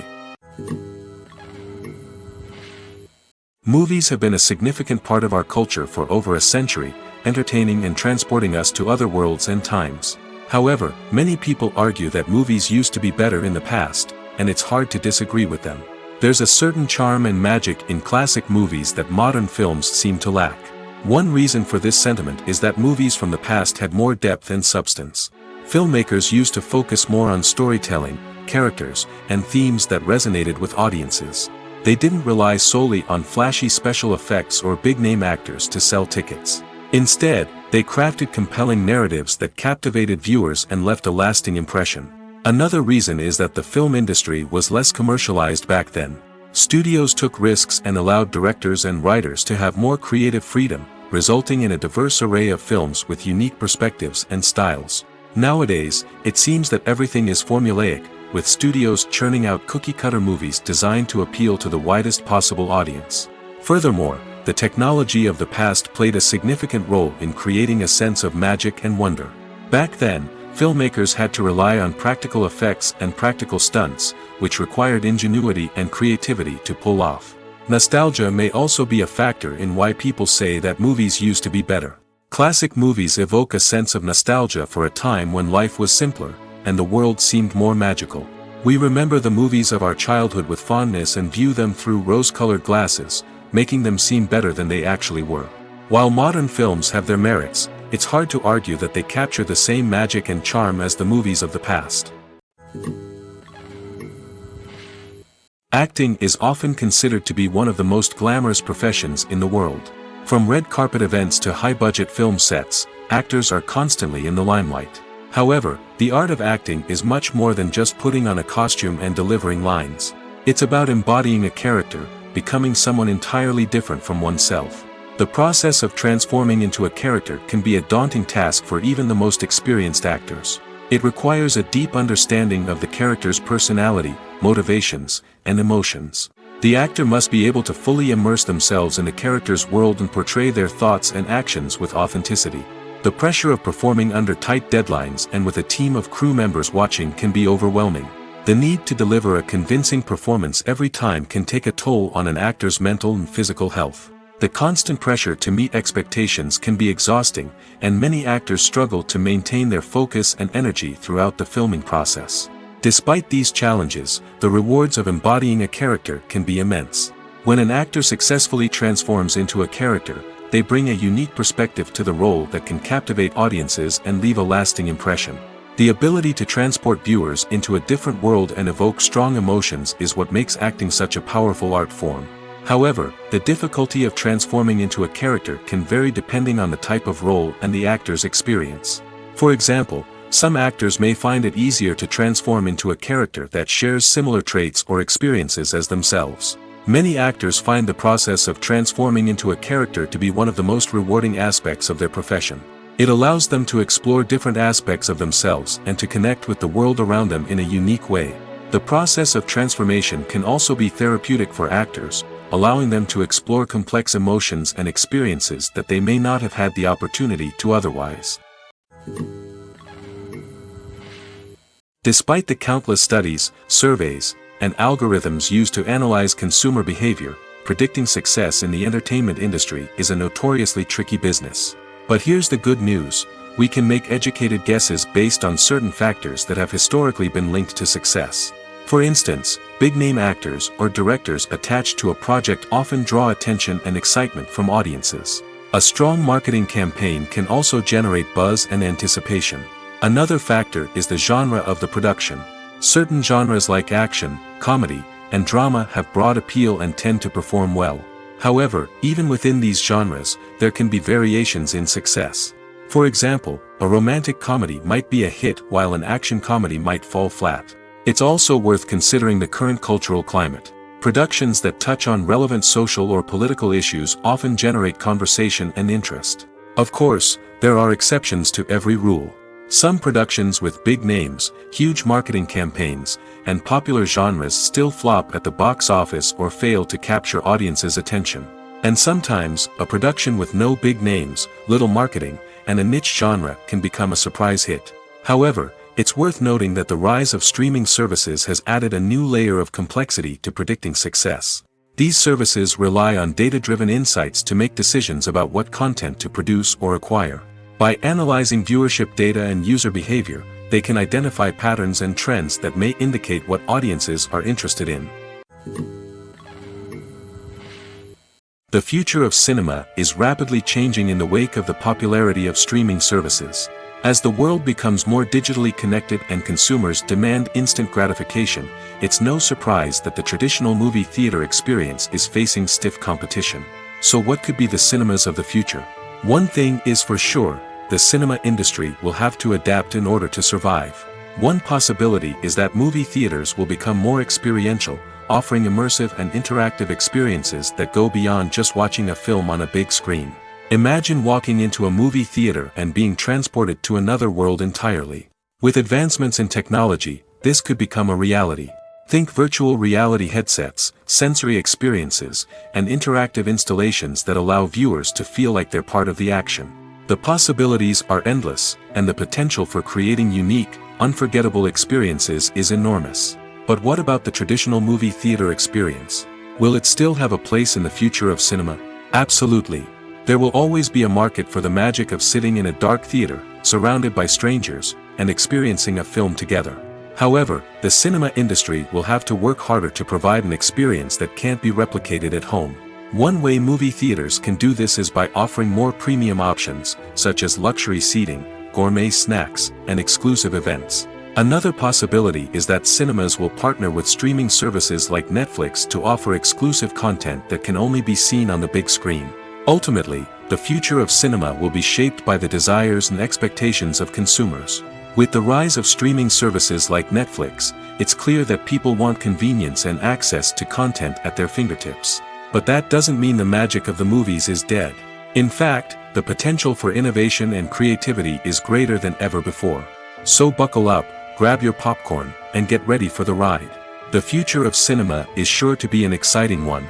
Movies have been a significant part of our culture for over a century, entertaining and transporting us to other worlds and times. However, many people argue that movies used to be better in the past, and it's hard to disagree with them. There's a certain charm and magic in classic movies that modern films seem to lack. One reason for this sentiment is that movies from the past had more depth and substance. Filmmakers used to focus more on storytelling, characters, and themes that resonated with audiences. They didn't rely solely on flashy special effects or big-name actors to sell tickets. Instead, they crafted compelling narratives that captivated viewers and left a lasting impression. Another reason is that the film industry was less commercialized back then. Studios took risks and allowed directors and writers to have more creative freedom, resulting in a diverse array of films with unique perspectives and styles. Nowadays, it seems that everything is formulaic, with studios churning out cookie-cutter movies designed to appeal to the widest possible audience. Furthermore, the technology of the past played a significant role in creating a sense of magic and wonder. Back then, filmmakers had to rely on practical effects and practical stunts, which required ingenuity and creativity to pull off. Nostalgia may also be a factor in why people say that movies used to be better. Classic movies evoke a sense of nostalgia for a time when life was simpler, and the world seemed more magical. We remember the movies of our childhood with fondness and view them through rose-colored glasses, making them seem better than they actually were. While modern films have their merits, it's hard to argue that they capture the same magic and charm as the movies of the past. Acting is often considered to be one of the most glamorous professions in the world. From red carpet events to high-budget film sets, actors are constantly in the limelight. However, the art of acting is much more than just putting on a costume and delivering lines. It's about embodying a character, becoming someone entirely different from oneself. The process of transforming into a character can be a daunting task for even the most experienced actors. It requires a deep understanding of the character's personality, motivations, and emotions. The actor must be able to fully immerse themselves in the character's world and portray their thoughts and actions with authenticity. The pressure of performing under tight deadlines and with a team of crew members watching can be overwhelming. The need to deliver a convincing performance every time can take a toll on an actor's mental and physical health. The constant pressure to meet expectations can be exhausting, and many actors struggle to maintain their focus and energy throughout the filming process. Despite these challenges, the rewards of embodying a character can be immense. When an actor successfully transforms into a character, they bring a unique perspective to the role that can captivate audiences and leave a lasting impression. The ability to transport viewers into a different world and evoke strong emotions is what makes acting such a powerful art form. However, the difficulty of transforming into a character can vary depending on the type of role and the actor's experience. For example, Some actors may find it easier to transform into a character that shares similar traits or experiences as themselves. Many actors find the process of transforming into a character to be one of the most rewarding aspects of their profession. It allows them to explore different aspects of themselves and to connect with the world around them in a unique way. The process of transformation can also be therapeutic for actors, allowing them to explore complex emotions and experiences that they may not have had the opportunity to otherwise. Despite the countless studies, surveys, and algorithms used to analyze consumer behavior, predicting success in the entertainment industry is a notoriously tricky business. But here's the good news: we can make educated guesses based on certain factors that have historically been linked to success. For instance, big-name actors or directors attached to a project often draw attention and excitement from audiences. A strong marketing campaign can also generate buzz and anticipation. Another factor is the genre of the production. Certain genres like action, comedy, and drama have broad appeal and tend to perform well. However, even within these genres, there can be variations in success. For example, a romantic comedy might be a hit while an action comedy might fall flat. It's also worth considering the current cultural climate. Productions that touch on relevant social or political issues often generate conversation and interest. Of course, there are exceptions to every rule. Some productions with big names, huge marketing campaigns, and popular genres still flop at the box office or fail to capture audiences' attention. And sometimes, a production with no big names, little marketing, and a niche genre can become a surprise hit. However, it's worth noting that the rise of streaming services has added a new layer of complexity to predicting success. These services rely on data-driven insights to make decisions about what content to produce or acquire. By analyzing viewership data and user behavior, they can identify patterns and trends that may indicate what audiences are interested in. The future of cinema is rapidly changing in the wake of the popularity of streaming services. As the world becomes more digitally connected and consumers demand instant gratification, it's no surprise that the traditional movie theater experience is facing stiff competition. So what could be the cinemas of the future? One thing is for sure: the cinema industry will have to adapt in order to survive. One possibility is that movie theaters will become more experiential, offering immersive and interactive experiences that go beyond just watching a film on a big screen. Imagine walking into a movie theater and being transported to another world entirely. With advancements in technology, this could become a reality. Think virtual reality headsets, sensory experiences, and interactive installations that allow viewers to feel like they're part of the action. The possibilities are endless, and the potential for creating unique, unforgettable experiences is enormous. But what about the traditional movie theater experience? Will it still have a place in the future of cinema? Absolutely. There will always be a market for the magic of sitting in a dark theater, surrounded by strangers, and experiencing a film together. However, the cinema industry will have to work harder to provide an experience that can't be replicated at home. One way movie theaters can do this is by offering more premium options, such as luxury seating, gourmet snacks, and exclusive events. Another possibility is that cinemas will partner with streaming services like Netflix to offer exclusive content that can only be seen on the big screen. Ultimately, the future of cinema will be shaped by the desires and expectations of consumers. With the rise of streaming services like Netflix, it's clear that people want convenience and access to content at their fingertips. But that doesn't mean the magic of the movies is dead. In fact, the potential for innovation and creativity is greater than ever before. So buckle up, grab your popcorn, and get ready for the ride. The future of cinema is sure to be an exciting one.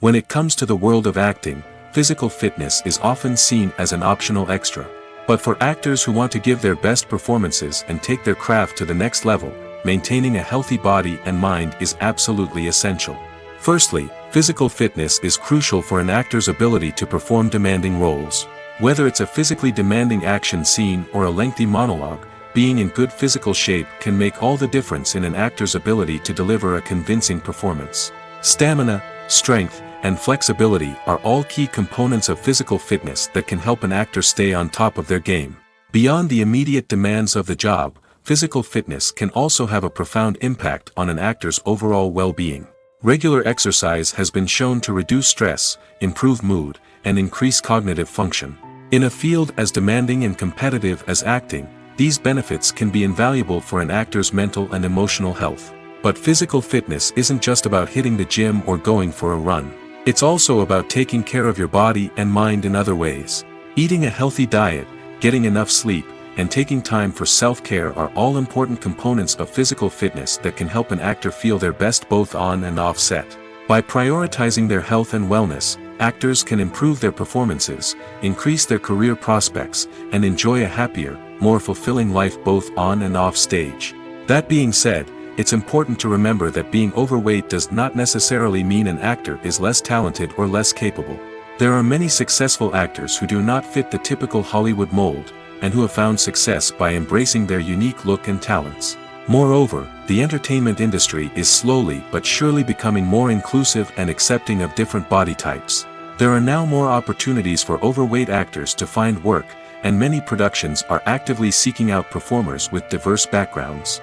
When it comes to the world of acting, physical fitness is often seen as an optional extra. But for actors who want to give their best performances and take their craft to the next level, maintaining a healthy body and mind is absolutely essential. Firstly, physical fitness is crucial for an actor's ability to perform demanding roles. Whether it's a physically demanding action scene or a lengthy monologue, being in good physical shape can make all the difference in an actor's ability to deliver a convincing performance. Stamina, strength, and flexibility are all key components of physical fitness that can help an actor stay on top of their game. Beyond the immediate demands of the job, physical fitness can also have a profound impact on an actor's overall well-being. Regular exercise has been shown to reduce stress, improve mood, and increase cognitive function. In a field as demanding and competitive as acting, these benefits can be invaluable for an actor's mental and emotional health. But physical fitness isn't just about hitting the gym or going for a run. It's also about taking care of your body and mind in other ways. Eating a healthy diet, getting enough sleep, and taking time for self-care are all important components of physical fitness that can help an actor feel their best both on and off set. By prioritizing their health and wellness, actors can improve their performances, increase their career prospects, and enjoy a happier, more fulfilling life both on and off stage. That being said, it's important to remember that being overweight does not necessarily mean an actor is less talented or less capable. There are many successful actors who do not fit the typical Hollywood mold, and who have found success by embracing their unique look and talents. Moreover, the entertainment industry is slowly but surely becoming more inclusive and accepting of different body types. There are now more opportunities for overweight actors to find work, and many productions are actively seeking out performers with diverse backgrounds.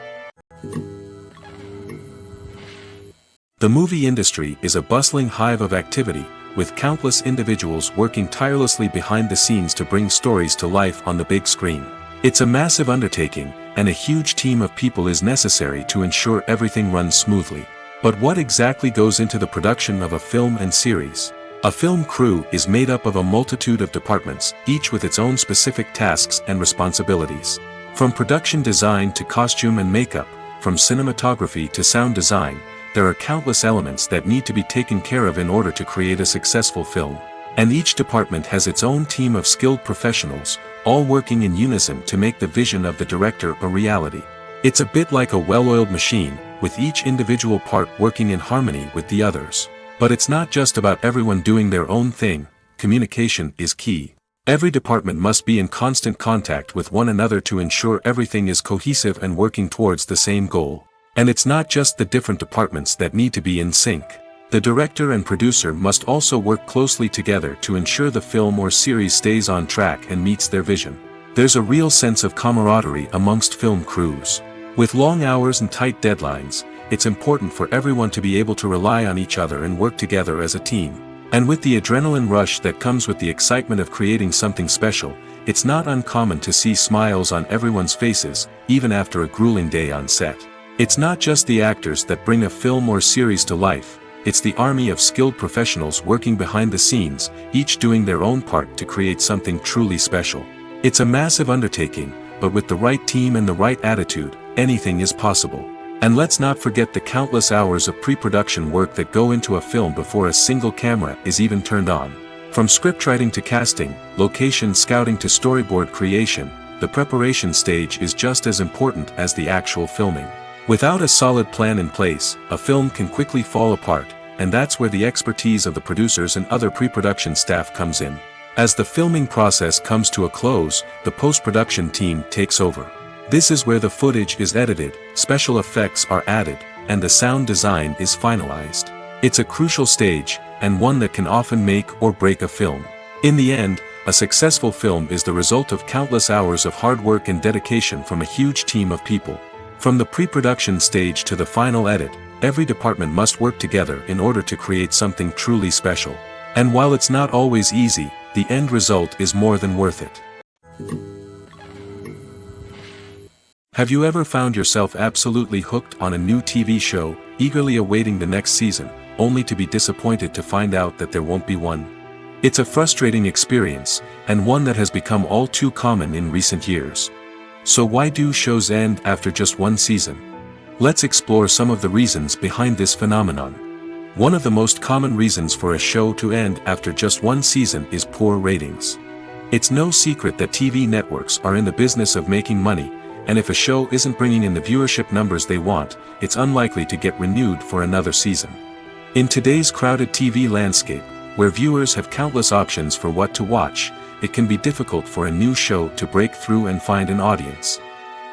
The movie industry is a bustling hive of activity, with countless individuals working tirelessly behind the scenes to bring stories to life on the big screen. It's a massive undertaking, and a huge team of people is necessary to ensure everything runs smoothly. But what exactly goes into the production of a film and series? A film crew is made up of a multitude of departments, each with its own specific tasks and responsibilities. From production design to costume and makeup, from cinematography to sound design, there are countless elements that need to be taken care of in order to create a successful film. And each department has its own team of skilled professionals, all working in unison to make the vision of the director a reality. It's a bit like a well-oiled machine, with each individual part working in harmony with the others. But it's not just about everyone doing their own thing. Communication is key. Every department must be in constant contact with one another to ensure everything is cohesive and working towards the same goal. And it's not just the different departments that need to be in sync. The director and producer must also work closely together to ensure the film or series stays on track and meets their vision. There's a real sense of camaraderie amongst film crews. With long hours and tight deadlines, it's important for everyone to be able to rely on each other and work together as a team. And with the adrenaline rush that comes with the excitement of creating something special, it's not uncommon to see smiles on everyone's faces, even after a grueling day on set. It's not just the actors that bring a film or series to life, it's the army of skilled professionals working behind the scenes, each doing their own part to create something truly special. It's a massive undertaking, but with the right team and the right attitude, anything is possible. And let's not forget the countless hours of pre-production work that go into a film before a single camera is even turned on. From scriptwriting to casting, location scouting to storyboard creation, the preparation stage is just as important as the actual filming. Without a solid plan in place, a film can quickly fall apart, and that's where the expertise of the producers and other pre-production staff comes in. As the filming process comes to a close, the post-production team takes over. This is where the footage is edited, special effects are added, and the sound design is finalized. It's a crucial stage, and one that can often make or break a film. In the end, a successful film is the result of countless hours of hard work and dedication from a huge team of people. From the pre-production stage to the final edit, every department must work together in order to create something truly special. And while it's not always easy, the end result is more than worth it. Have you ever found yourself absolutely hooked on a new TV show, eagerly awaiting the next season, only to be disappointed to find out that there won't be one? It's a frustrating experience, and one that has become all too common in recent years. So why do shows end after just one season? Let's explore some of the reasons behind this phenomenon. One of the most common reasons for a show to end after just one season is poor ratings. It's no secret that TV networks are in the business of making money, and if a show isn't bringing in the viewership numbers they want, it's unlikely to get renewed for another season. In today's crowded TV landscape, where viewers have countless options for what to watch, it can be difficult for a new show to break through and find an audience.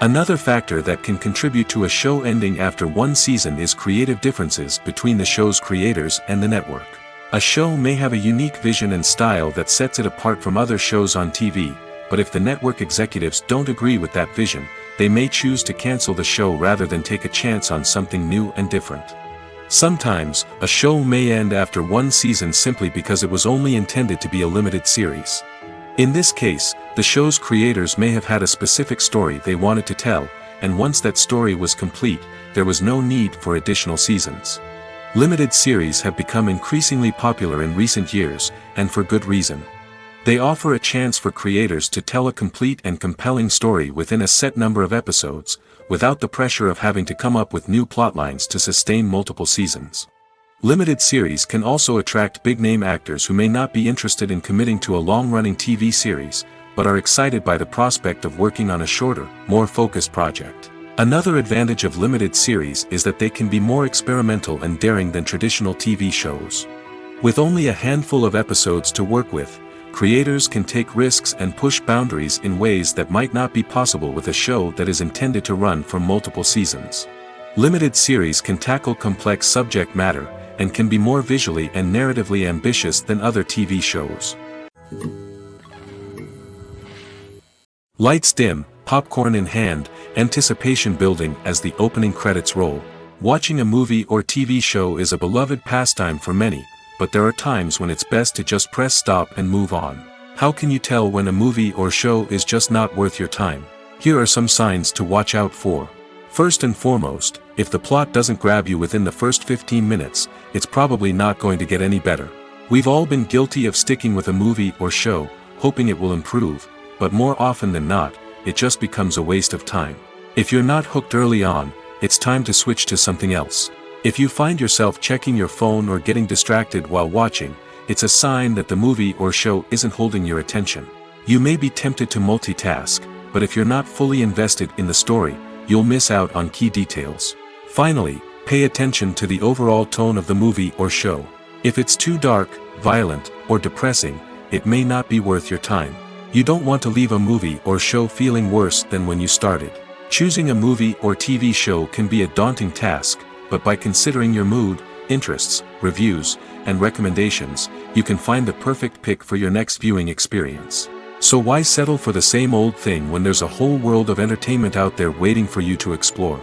Another factor that can contribute to a show ending after one season is creative differences between the show's creators and the network. A show may have a unique vision and style that sets it apart from other shows on TV, but if the network executives don't agree with that vision, they may choose to cancel the show rather than take a chance on something new and different. Sometimes, a show may end after one season simply because it was only intended to be a limited series. In this case, the show's creators may have had a specific story they wanted to tell, and once that story was complete, there was no need for additional seasons. Limited series have become increasingly popular in recent years, and for good reason. They offer a chance for creators to tell a complete and compelling story within a set number of episodes, without the pressure of having to come up with new plotlines to sustain multiple seasons. Limited series can also attract big-name actors who may not be interested in committing to a long-running TV series, but are excited by the prospect of working on a shorter, more focused project. Another advantage of limited series is that they can be more experimental and daring than traditional TV shows. With only a handful of episodes to work with, creators can take risks and push boundaries in ways that might not be possible with a show that is intended to run for multiple seasons. Limited series can tackle complex subject matter, and can be more visually and narratively ambitious than other TV shows. Lights dim, popcorn in hand, anticipation building as the opening credits roll. Watching a movie or TV show is a beloved pastime for many, but there are times when it's best to just press stop and move on. How can you tell when a movie or show is just not worth your time? Here are some signs to watch out for. First and foremost, if the plot doesn't grab you within the first 15 minutes, it's probably not going to get any better. We've all been guilty of sticking with a movie or show, hoping it will improve, but more often than not, it just becomes a waste of time. If you're not hooked early on, it's time to switch to something else. If you find yourself checking your phone or getting distracted while watching, it's a sign that the movie or show isn't holding your attention. You may be tempted to multitask, but if you're not fully invested in the story, you'll miss out on key details. Finally, pay attention to the overall tone of the movie or show. If it's too dark, violent, or depressing, it may not be worth your time. You don't want to leave a movie or show feeling worse than when you started. Choosing a movie or TV show can be a daunting task, but by considering your mood, interests, reviews, and recommendations, you can find the perfect pick for your next viewing experience. So why settle for the same old thing when there's a whole world of entertainment out there waiting for you to explore?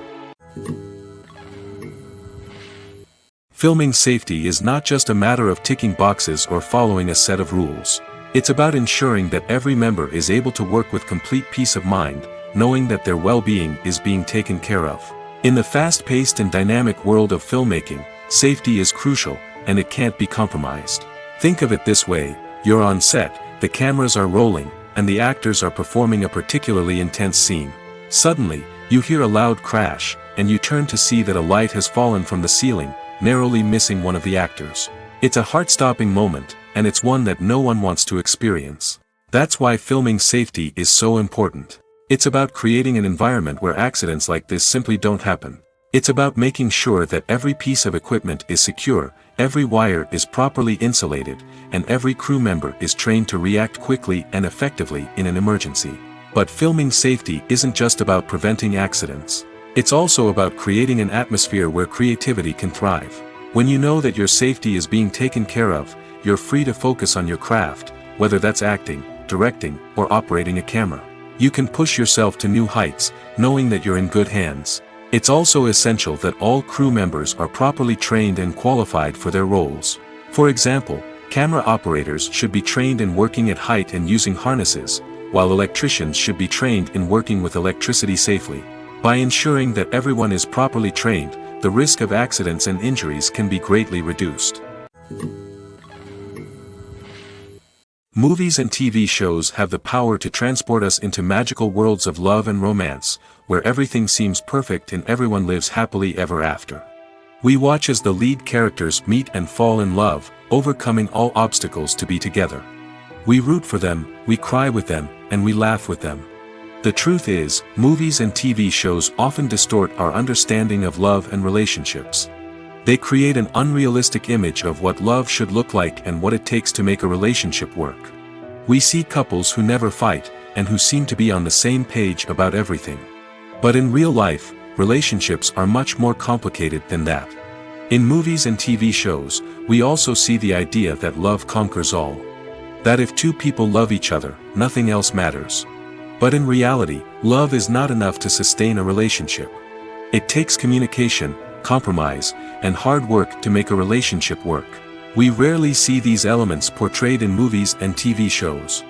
Filming safety is not just a matter of ticking boxes or following a set of rules. It's about ensuring that every member is able to work with complete peace of mind, knowing that their well-being is being taken care of. In the fast-paced and dynamic world of filmmaking, safety is crucial, and it can't be compromised. Think of it this way: you're on set, the cameras are rolling, and the actors are performing a particularly intense scene. Suddenly, you hear a loud crash, and you turn to see that a light has fallen from the ceiling, narrowly missing one of the actors. It's a heart-stopping moment, and it's one that no one wants to experience. That's why filming safety is so important. It's about creating an environment where accidents like this simply don't happen. It's about making sure that every piece of equipment is secure, every wire is properly insulated, and every crew member is trained to react quickly and effectively in an emergency. But filming safety isn't just about preventing accidents. It's also about creating an atmosphere where creativity can thrive. When you know that your safety is being taken care of, you're free to focus on your craft, whether that's acting, directing, or operating a camera. You can push yourself to new heights, knowing that you're in good hands. It's also essential that all crew members are properly trained and qualified for their roles. For example, camera operators should be trained in working at height and using harnesses, while electricians should be trained in working with electricity safely. By ensuring that everyone is properly trained, the risk of accidents and injuries can be greatly reduced. Movies and TV shows have the power to transport us into magical worlds of love and romance, where everything seems perfect and everyone lives happily ever after. We watch as the lead characters meet and fall in love, overcoming all obstacles to be together. We root for them, we cry with them, and we laugh with them. The truth is, movies and TV shows often distort our understanding of love and relationships. They create an unrealistic image of what love should look like and what it takes to make a relationship work. We see couples who never fight, and who seem to be on the same page about everything. But in real life, relationships are much more complicated than that. In movies and TV shows, we also see the idea that love conquers all. That if two people love each other, nothing else matters. But in reality, love is not enough to sustain a relationship. It takes communication, compromise, and hard work to make a relationship work. We rarely see these elements portrayed in movies and TV shows.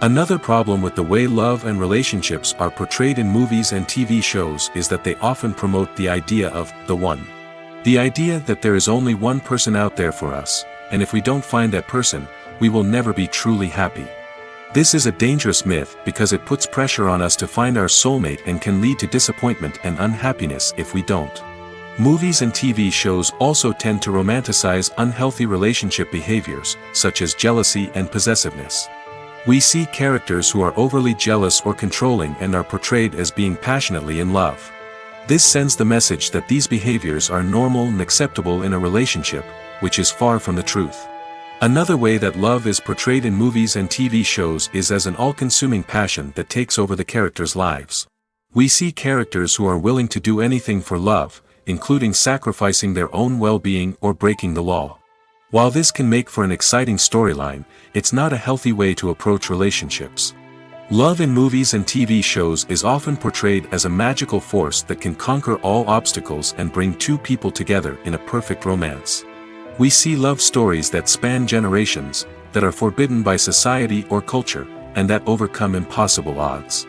Another problem with the way love and relationships are portrayed in movies and TV shows is that they often promote the idea of the one. The idea that there is only one person out there for us, and if we don't find that person, we will never be truly happy. This is a dangerous myth because it puts pressure on us to find our soulmate and can lead to disappointment and unhappiness if we don't. Movies and TV shows also tend to romanticize unhealthy relationship behaviors, such as jealousy and possessiveness. We see characters who are overly jealous or controlling and are portrayed as being passionately in love. This sends the message that these behaviors are normal and acceptable in a relationship, which is far from the truth. Another way that love is portrayed in movies and TV shows is as an all-consuming passion that takes over the characters' lives. We see characters who are willing to do anything for love, including sacrificing their own well-being or breaking the law. While this can make for an exciting storyline, it's not a healthy way to approach relationships. Love in movies and TV shows is often portrayed as a magical force that can conquer all obstacles and bring two people together in a perfect romance. We see love stories that span generations, that are forbidden by society or culture, and that overcome impossible odds.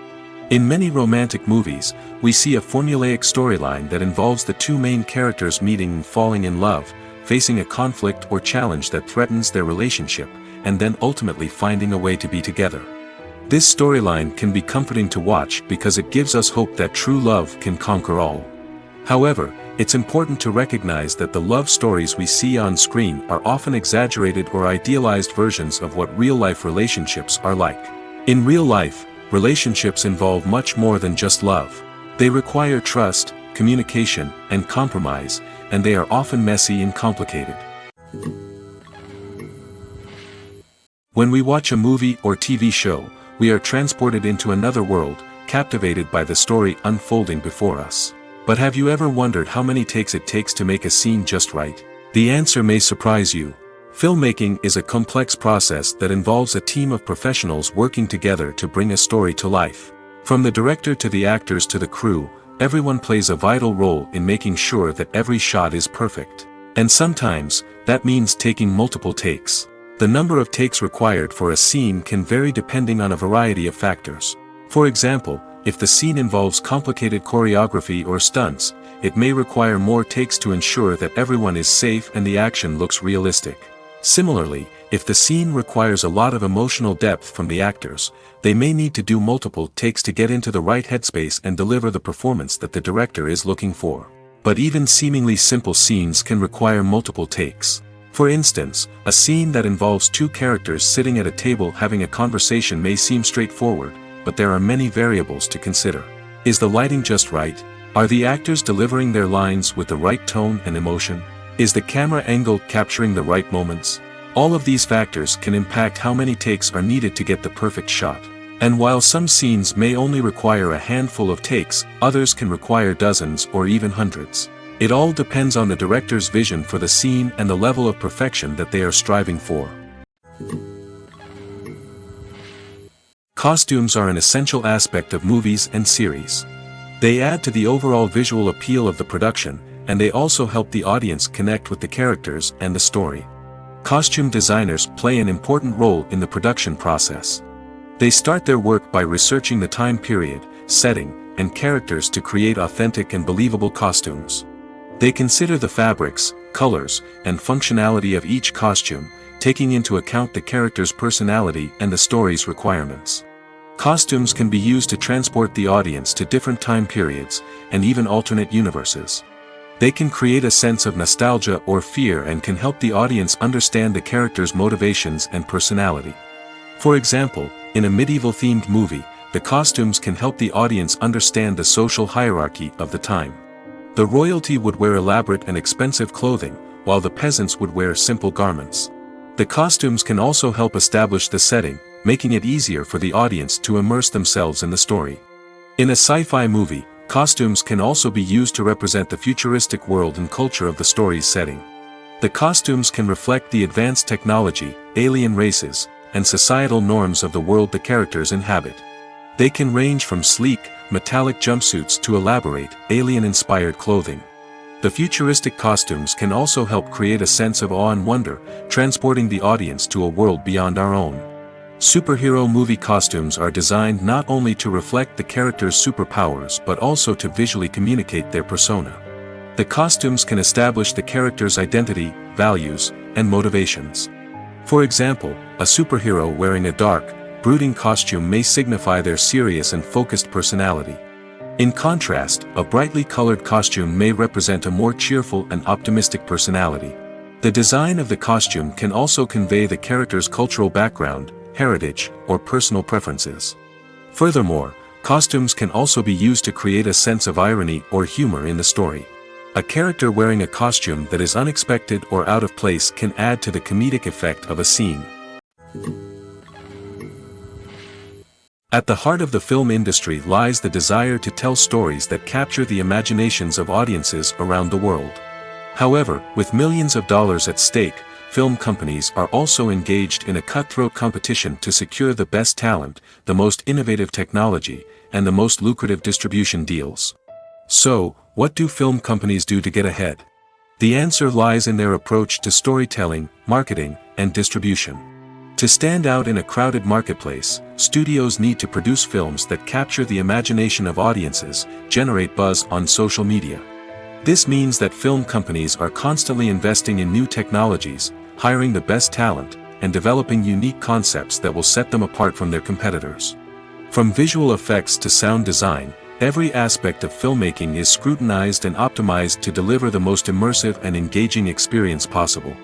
In many romantic movies, we see a formulaic storyline that involves the two main characters meeting and falling in love, facing a conflict or challenge that threatens their relationship, and then ultimately finding a way to be together. This storyline can be comforting to watch because it gives us hope that true love can conquer all. However, it's important to recognize that the love stories we see on screen are often exaggerated or idealized versions of what real-life relationships are like. In real life, relationships involve much more than just love. They require trust, communication, and compromise, and they are often messy and complicated. When we watch a movie or TV show, we are transported into another world, captivated by the story unfolding before us. But have you ever wondered how many takes it takes to make a scene just right? The answer may surprise you. Filmmaking is a complex process that involves a team of professionals working together to bring a story to life. From the director to the actors to the crew, everyone plays a vital role in making sure that every shot is perfect. And sometimes, that means taking multiple takes. The number of takes required for a scene can vary depending on a variety of factors. For example, if the scene involves complicated choreography or stunts, it may require more takes to ensure that everyone is safe and the action looks realistic. Similarly, if the scene requires a lot of emotional depth from the actors, they may need to do multiple takes to get into the right headspace and deliver the performance that the director is looking for. But even seemingly simple scenes can require multiple takes. For instance, a scene that involves two characters sitting at a table having a conversation may seem straightforward, but there are many variables to consider. Is the lighting just right? Are the actors delivering their lines with the right tone and emotion? Is the camera angle capturing the right moments? All of these factors can impact how many takes are needed to get the perfect shot. And while some scenes may only require a handful of takes, others can require dozens or even hundreds. It all depends on the director's vision for the scene and the level of perfection that they are striving for. Costumes are an essential aspect of movies and series. They add to the overall visual appeal of the production, and they also help the audience connect with the characters and the story. Costume designers play an important role in the production process. They start their work by researching the time period, setting, and characters to create authentic and believable costumes. They consider the fabrics, colors, and functionality of each costume, taking into account the character's personality and the story's requirements. Costumes can be used to transport the audience to different time periods, and even alternate universes. They can create a sense of nostalgia or fear and can help the audience understand the character's motivations and personality. For example, in a medieval-themed movie, the costumes can help the audience understand the social hierarchy of the time. The royalty would wear elaborate and expensive clothing, while the peasants would wear simple garments. The costumes can also help establish the setting, making it easier for the audience to immerse themselves in the story. In a sci-fi movie, costumes can also be used to represent the futuristic world and culture of the story's setting. The costumes can reflect the advanced technology, alien races, and societal norms of the world the characters inhabit. They can range from sleek, metallic jumpsuits to elaborate, alien-inspired clothing. The futuristic costumes can also help create a sense of awe and wonder, transporting the audience to a world beyond our own. Superhero movie costumes are designed not only to reflect the character's superpowers but also to visually communicate their persona. The costumes can establish the character's identity, values, and motivations. For example, a superhero wearing a dark, brooding costume may signify their serious and focused personality. In contrast, a brightly colored costume may represent a more cheerful and optimistic personality. The design of the costume can also convey the character's cultural background, heritage, or personal preferences. Furthermore, costumes can also be used to create a sense of irony or humor in the story. A character wearing a costume that is unexpected or out of place can add to the comedic effect of a scene. At the heart of the film industry lies the desire to tell stories that capture the imaginations of audiences around the world. However, with millions of dollars at stake, film companies are also engaged in a cutthroat competition to secure the best talent, the most innovative technology, and the most lucrative distribution deals. So, what do film companies do to get ahead? The answer lies in their approach to storytelling, marketing, and distribution. To stand out in a crowded marketplace, studios need to produce films that capture the imagination of audiences, generate buzz on social media. This means that film companies are constantly investing in new technologies, hiring the best talent, and developing unique concepts that will set them apart from their competitors. From visual effects to sound design, every aspect of filmmaking is scrutinized and optimized to deliver the most immersive and engaging experience possible.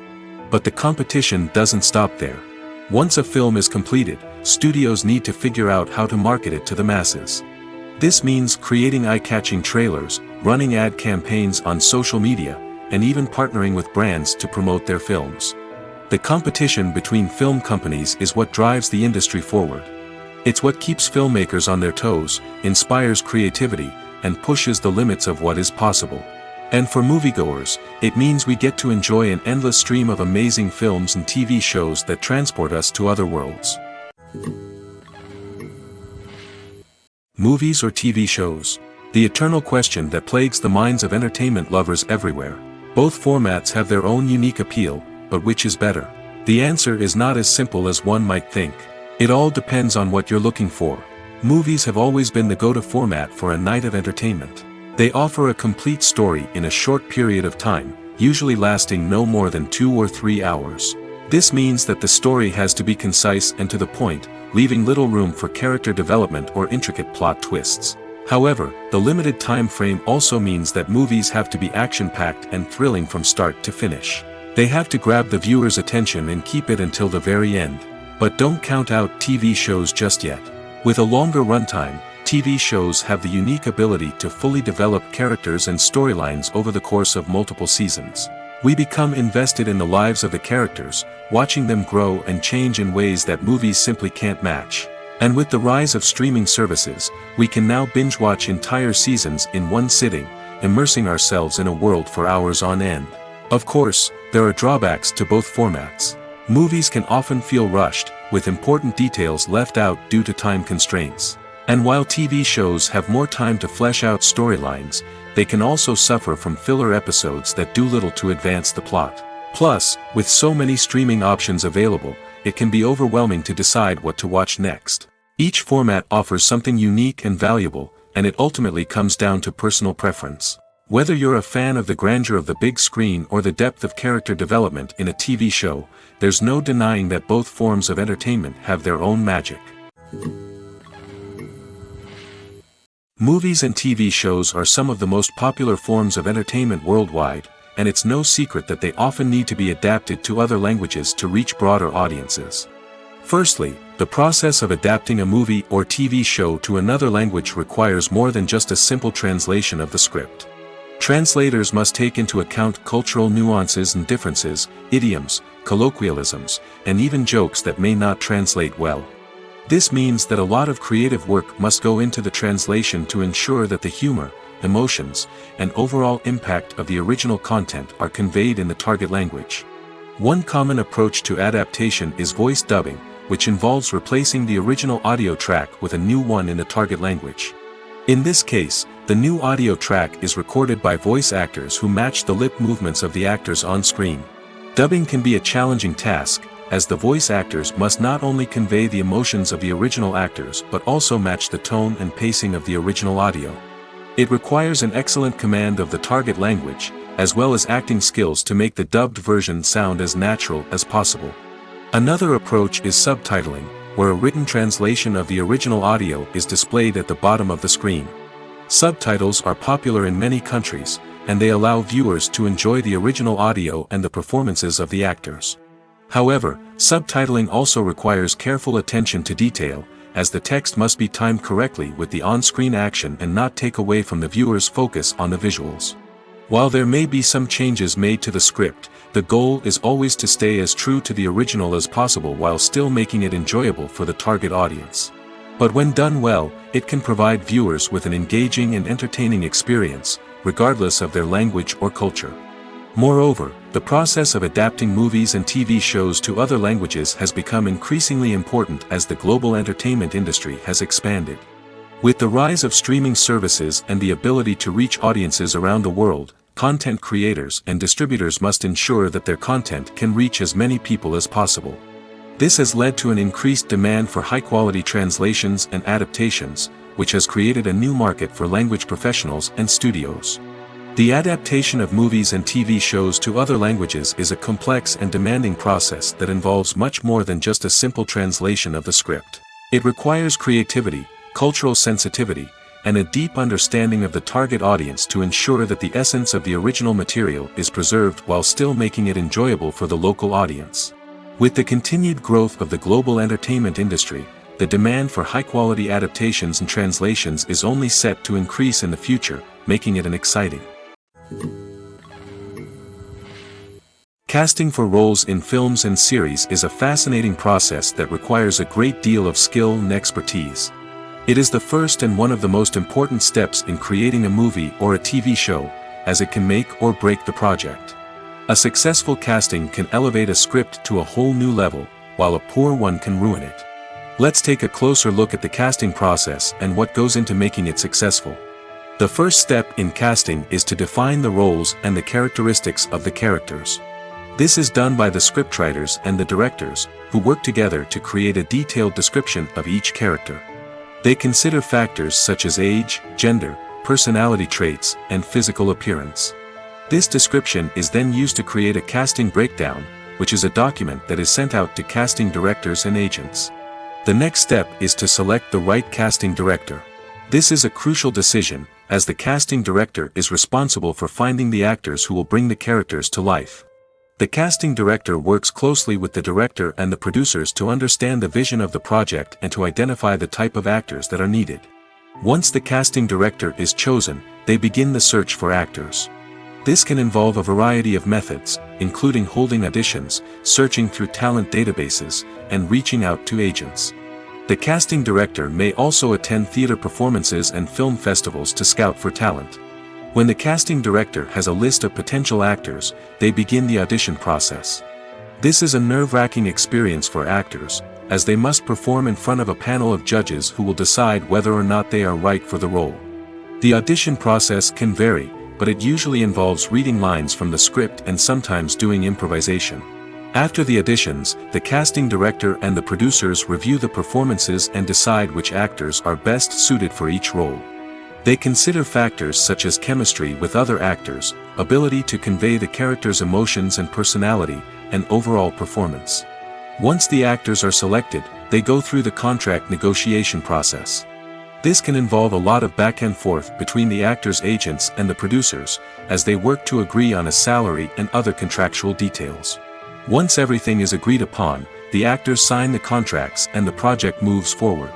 But the competition doesn't stop there. Once a film is completed, studios need to figure out how to market it to the masses. This means creating eye-catching trailers, running ad campaigns on social media, and even partnering with brands to promote their films. The competition between film companies is what drives the industry forward. It's what keeps filmmakers on their toes, inspires creativity, and pushes the limits of what is possible. And for moviegoers, it means we get to enjoy an endless stream of amazing films and TV shows that transport us to other worlds. Movies or TV shows? The eternal question that plagues the minds of entertainment lovers everywhere. Both formats have their own unique appeal, but which is better? The answer is not as simple as one might think. It all depends on what you're looking for. Movies have always been the go-to format for a night of entertainment. They offer a complete story in a short period of time, usually lasting no more than 2 or 3 hours. This means that the story has to be concise and to the point, leaving little room for character development or intricate plot twists. However, the limited time frame also means that movies have to be action-packed and thrilling from start to finish. They have to grab the viewer's attention and keep it until the very end. But don't count out TV shows just yet. With a longer runtime, TV shows have the unique ability to fully develop characters and storylines over the course of multiple seasons. We become invested in the lives of the characters, watching them grow and change in ways that movies simply can't match. And with the rise of streaming services, we can now binge-watch entire seasons in one sitting, immersing ourselves in a world for hours on end. Of course, there are drawbacks to both formats. Movies can often feel rushed, with important details left out due to time constraints. And while TV shows have more time to flesh out storylines, they can also suffer from filler episodes that do little to advance the plot. Plus, with so many streaming options available, it can be overwhelming to decide what to watch next. Each format offers something unique and valuable, and it ultimately comes down to personal preference. Whether you're a fan of the grandeur of the big screen or the depth of character development in a TV show, there's no denying that both forms of entertainment have their own magic. Movies and TV shows are some of the most popular forms of entertainment worldwide, and it's no secret that they often need to be adapted to other languages to reach broader audiences. Firstly, the process of adapting a movie or TV show to another language requires more than just a simple translation of the script. Translators must take into account cultural nuances and differences, idioms, colloquialisms, and even jokes that may not translate well. This means that a lot of creative work must go into the translation to ensure that the humor, emotions, and overall impact of the original content are conveyed in the target language. One common approach to adaptation is voice dubbing, which involves replacing the original audio track with a new one in the target language. In this case, the new audio track is recorded by voice actors who match the lip movements of the actors on screen. Dubbing can be a challenging task, as the voice actors must not only convey the emotions of the original actors but also match the tone and pacing of the original audio. It requires an excellent command of the target language, as well as acting skills to make the dubbed version sound as natural as possible. Another approach is subtitling, where a written translation of the original audio is displayed at the bottom of the screen. Subtitles are popular in many countries, and they allow viewers to enjoy the original audio and the performances of the actors. However, subtitling also requires careful attention to detail, as the text must be timed correctly with the on-screen action and not take away from the viewer's focus on the visuals. While there may be some changes made to the script, the goal is always to stay as true to the original as possible while still making it enjoyable for the target audience. But when done well, it can provide viewers with an engaging and entertaining experience, regardless of their language or culture. Moreover, the process of adapting movies and TV shows to other languages has become increasingly important as the global entertainment industry has expanded. With the rise of streaming services and the ability to reach audiences around the world, content creators and distributors must ensure that their content can reach as many people as possible. This has led to an increased demand for high-quality translations and adaptations, which has created a new market for language professionals and studios. The adaptation of movies and TV shows to other languages is a complex and demanding process that involves much more than just a simple translation of the script. It requires creativity, cultural sensitivity, and a deep understanding of the target audience to ensure that the essence of the original material is preserved while still making it enjoyable for the local audience. With the continued growth of the global entertainment industry, the demand for high-quality adaptations and translations is only set to increase in the future, making it an exciting. Casting for roles in films and series is a fascinating process that requires a great deal of skill and expertise. It is the first and one of the most important steps in creating a movie or a TV show, as it can make or break the project. A successful casting can elevate a script to a whole new level, while a poor one can ruin it. Let's take a closer look at the casting process and what goes into making it successful. The first step in casting is to define the roles and the characteristics of the characters. This is done by the scriptwriters and the directors, who work together to create a detailed description of each character. They consider factors such as age, gender, personality traits, and physical appearance. This description is then used to create a casting breakdown, which is a document that is sent out to casting directors and agents. The next step is to select the right casting director. This is a crucial decision, as the casting director is responsible for finding the actors who will bring the characters to life. The casting director works closely with the director and the producers to understand the vision of the project and to identify the type of actors that are needed. Once the casting director is chosen, they begin the search for actors. This can involve a variety of methods, including holding auditions, searching through talent databases, and reaching out to agents. The casting director may also attend theater performances and film festivals to scout for talent. When the casting director has a list of potential actors, they begin the audition process. This is a nerve-wracking experience for actors, as they must perform in front of a panel of judges who will decide whether or not they are right for the role. The audition process can vary, but it usually involves reading lines from the script and sometimes doing improvisation. After the auditions, the casting director and the producers review the performances and decide which actors are best suited for each role. They consider factors such as chemistry with other actors, ability to convey the character's emotions and personality, and overall performance. Once the actors are selected, they go through the contract negotiation process. This can involve a lot of back and forth between the actors' agents and the producers, as they work to agree on a salary and other contractual details. Once everything is agreed upon, the actors sign the contracts and the project moves forward.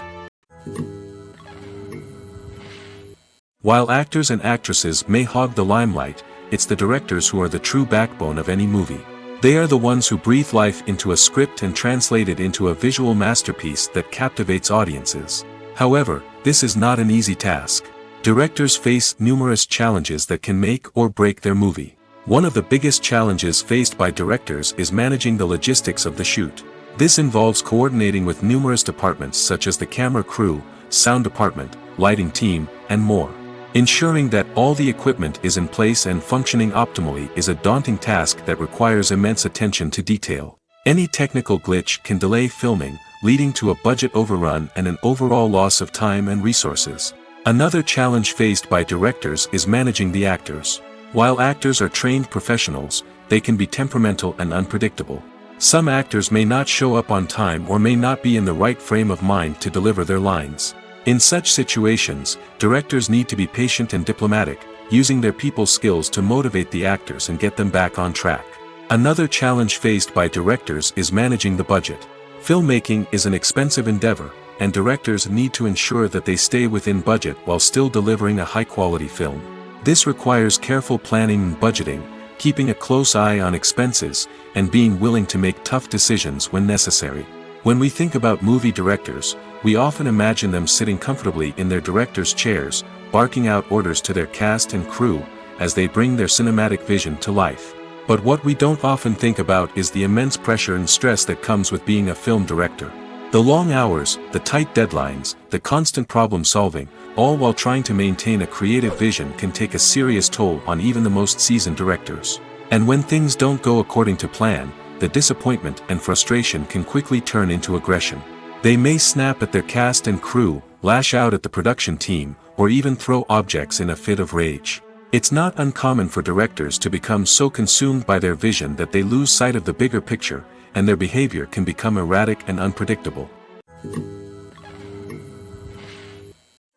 While actors and actresses may hog the limelight, it's the directors who are the true backbone of any movie. They are the ones who breathe life into a script and translate it into a visual masterpiece that captivates audiences. However, this is not an easy task. Directors face numerous challenges that can make or break their movie. One of the biggest challenges faced by directors is managing the logistics of the shoot. This involves coordinating with numerous departments such as the camera crew, sound department, lighting team, and more. Ensuring that all the equipment is in place and functioning optimally is a daunting task that requires immense attention to detail. Any technical glitch can delay filming, leading to a budget overrun and an overall loss of time and resources. Another challenge faced by directors is managing the actors. While actors are trained professionals, they can be temperamental and unpredictable. Some actors may not show up on time or may not be in the right frame of mind to deliver their lines. In such situations, directors need to be patient and diplomatic, using their people skills to motivate the actors and get them back on track. Another challenge faced by directors is managing the budget. Filmmaking is an expensive endeavor, and directors need to ensure that they stay within budget while still delivering a high-quality film. This requires careful planning and budgeting, keeping a close eye on expenses, and being willing to make tough decisions when necessary. When we think about movie directors, we often imagine them sitting comfortably in their director's chairs, barking out orders to their cast and crew, as they bring their cinematic vision to life. But what we don't often think about is the immense pressure and stress that comes with being a film director. The long hours, the tight deadlines, the constant problem solving, all while trying to maintain a creative vision can take a serious toll on even the most seasoned directors. And when things don't go according to plan, the disappointment and frustration can quickly turn into aggression. They may snap at their cast and crew, lash out at the production team, or even throw objects in a fit of rage. It's not uncommon for directors to become so consumed by their vision that they lose sight of the bigger picture, and their behavior can become erratic and unpredictable.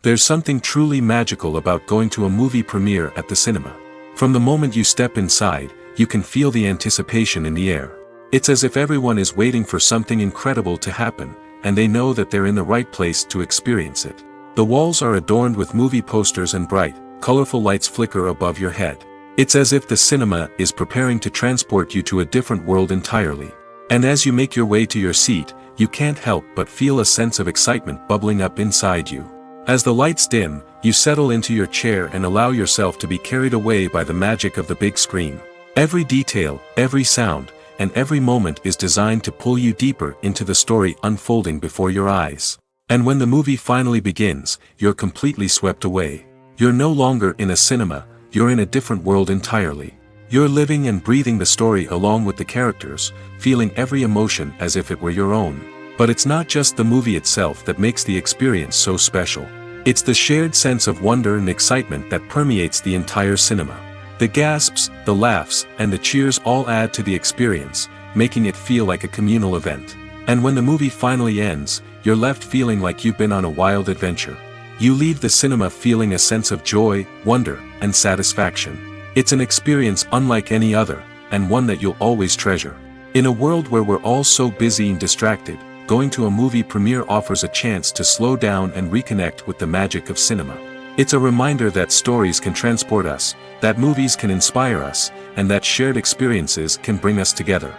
There's something truly magical about going to a movie premiere at the cinema. From the moment you step inside, you can feel the anticipation in the air. It's as if everyone is waiting for something incredible to happen, and they know that they're in the right place to experience it. The walls are adorned with movie posters and bright, colorful lights flicker above your head. It's as if the cinema is preparing to transport you to a different world entirely. And as you make your way to your seat, you can't help but feel a sense of excitement bubbling up inside you. As the lights dim, you settle into your chair and allow yourself to be carried away by the magic of the big screen. Every detail, every sound, and every moment is designed to pull you deeper into the story unfolding before your eyes. And when the movie finally begins, you're completely swept away. You're no longer in a cinema, you're in a different world entirely. You're living and breathing the story along with the characters, feeling every emotion as if it were your own. But it's not just the movie itself that makes the experience so special. It's the shared sense of wonder and excitement that permeates the entire cinema. The gasps, the laughs, and the cheers all add to the experience, making it feel like a communal event. And when the movie finally ends, you're left feeling like you've been on a wild adventure. You leave the cinema feeling a sense of joy, wonder, and satisfaction. It's an experience unlike any other, and one that you'll always treasure. In a world where we're all so busy and distracted, going to a movie premiere offers a chance to slow down and reconnect with the magic of cinema. It's a reminder that stories can transport us, that movies can inspire us, and that shared experiences can bring us together.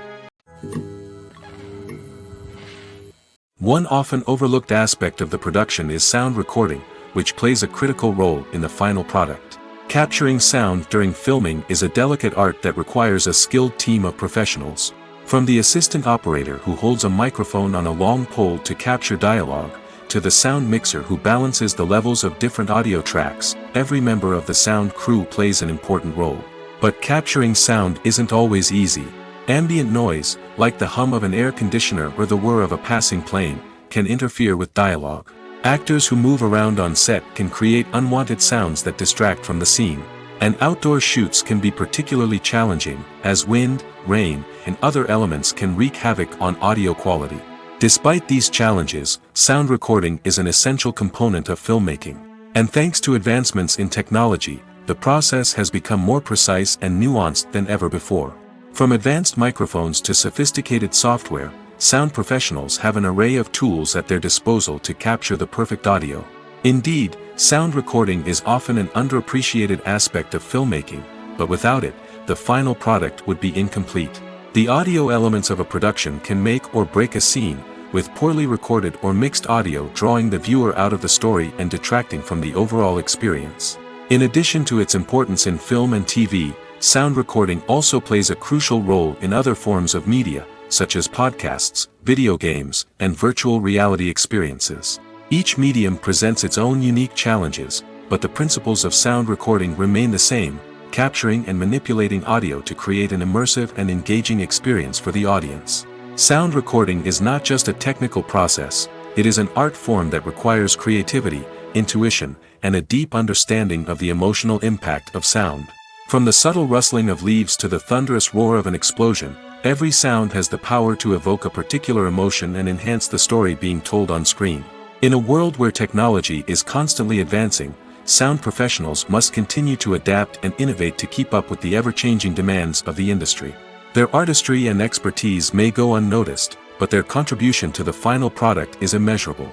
One often overlooked aspect of the production is sound recording, which plays a critical role in the final product. Capturing sound during filming is a delicate art that requires a skilled team of professionals. From the assistant operator who holds a microphone on a long pole to capture dialogue, to the sound mixer who balances the levels of different audio tracks, every member of the sound crew plays an important role. But capturing sound isn't always easy. Ambient noise, like the hum of an air conditioner or the whir of a passing plane, can interfere with dialogue. Actors who move around on set can create unwanted sounds that distract from the scene. And outdoor shoots can be particularly challenging, as wind, rain, and other elements can wreak havoc on audio quality. Despite these challenges, sound recording is an essential component of filmmaking. And thanks to advancements in technology, the process has become more precise and nuanced than ever before. From advanced microphones to sophisticated software, sound professionals have an array of tools at their disposal to capture the perfect audio. Indeed, sound recording is often an underappreciated aspect of filmmaking, but without it, the final product would be incomplete. The audio elements of a production can make or break a scene, with poorly recorded or mixed audio drawing the viewer out of the story and detracting from the overall experience. In addition to its importance in film and TV, sound recording also plays a crucial role in other forms of media, such as podcasts, video games, and virtual reality experiences. Each medium presents its own unique challenges, but the principles of sound recording remain the same, capturing and manipulating audio to create an immersive and engaging experience for the audience. Sound recording is not just a technical process, it is an art form that requires creativity, intuition, and a deep understanding of the emotional impact of sound. From the subtle rustling of leaves to the thunderous roar of an explosion, every sound has the power to evoke a particular emotion and enhance the story being told on screen. In a world where technology is constantly advancing, sound professionals must continue to adapt and innovate to keep up with the ever-changing demands of the industry. Their artistry and expertise may go unnoticed, but their contribution to the final product is immeasurable.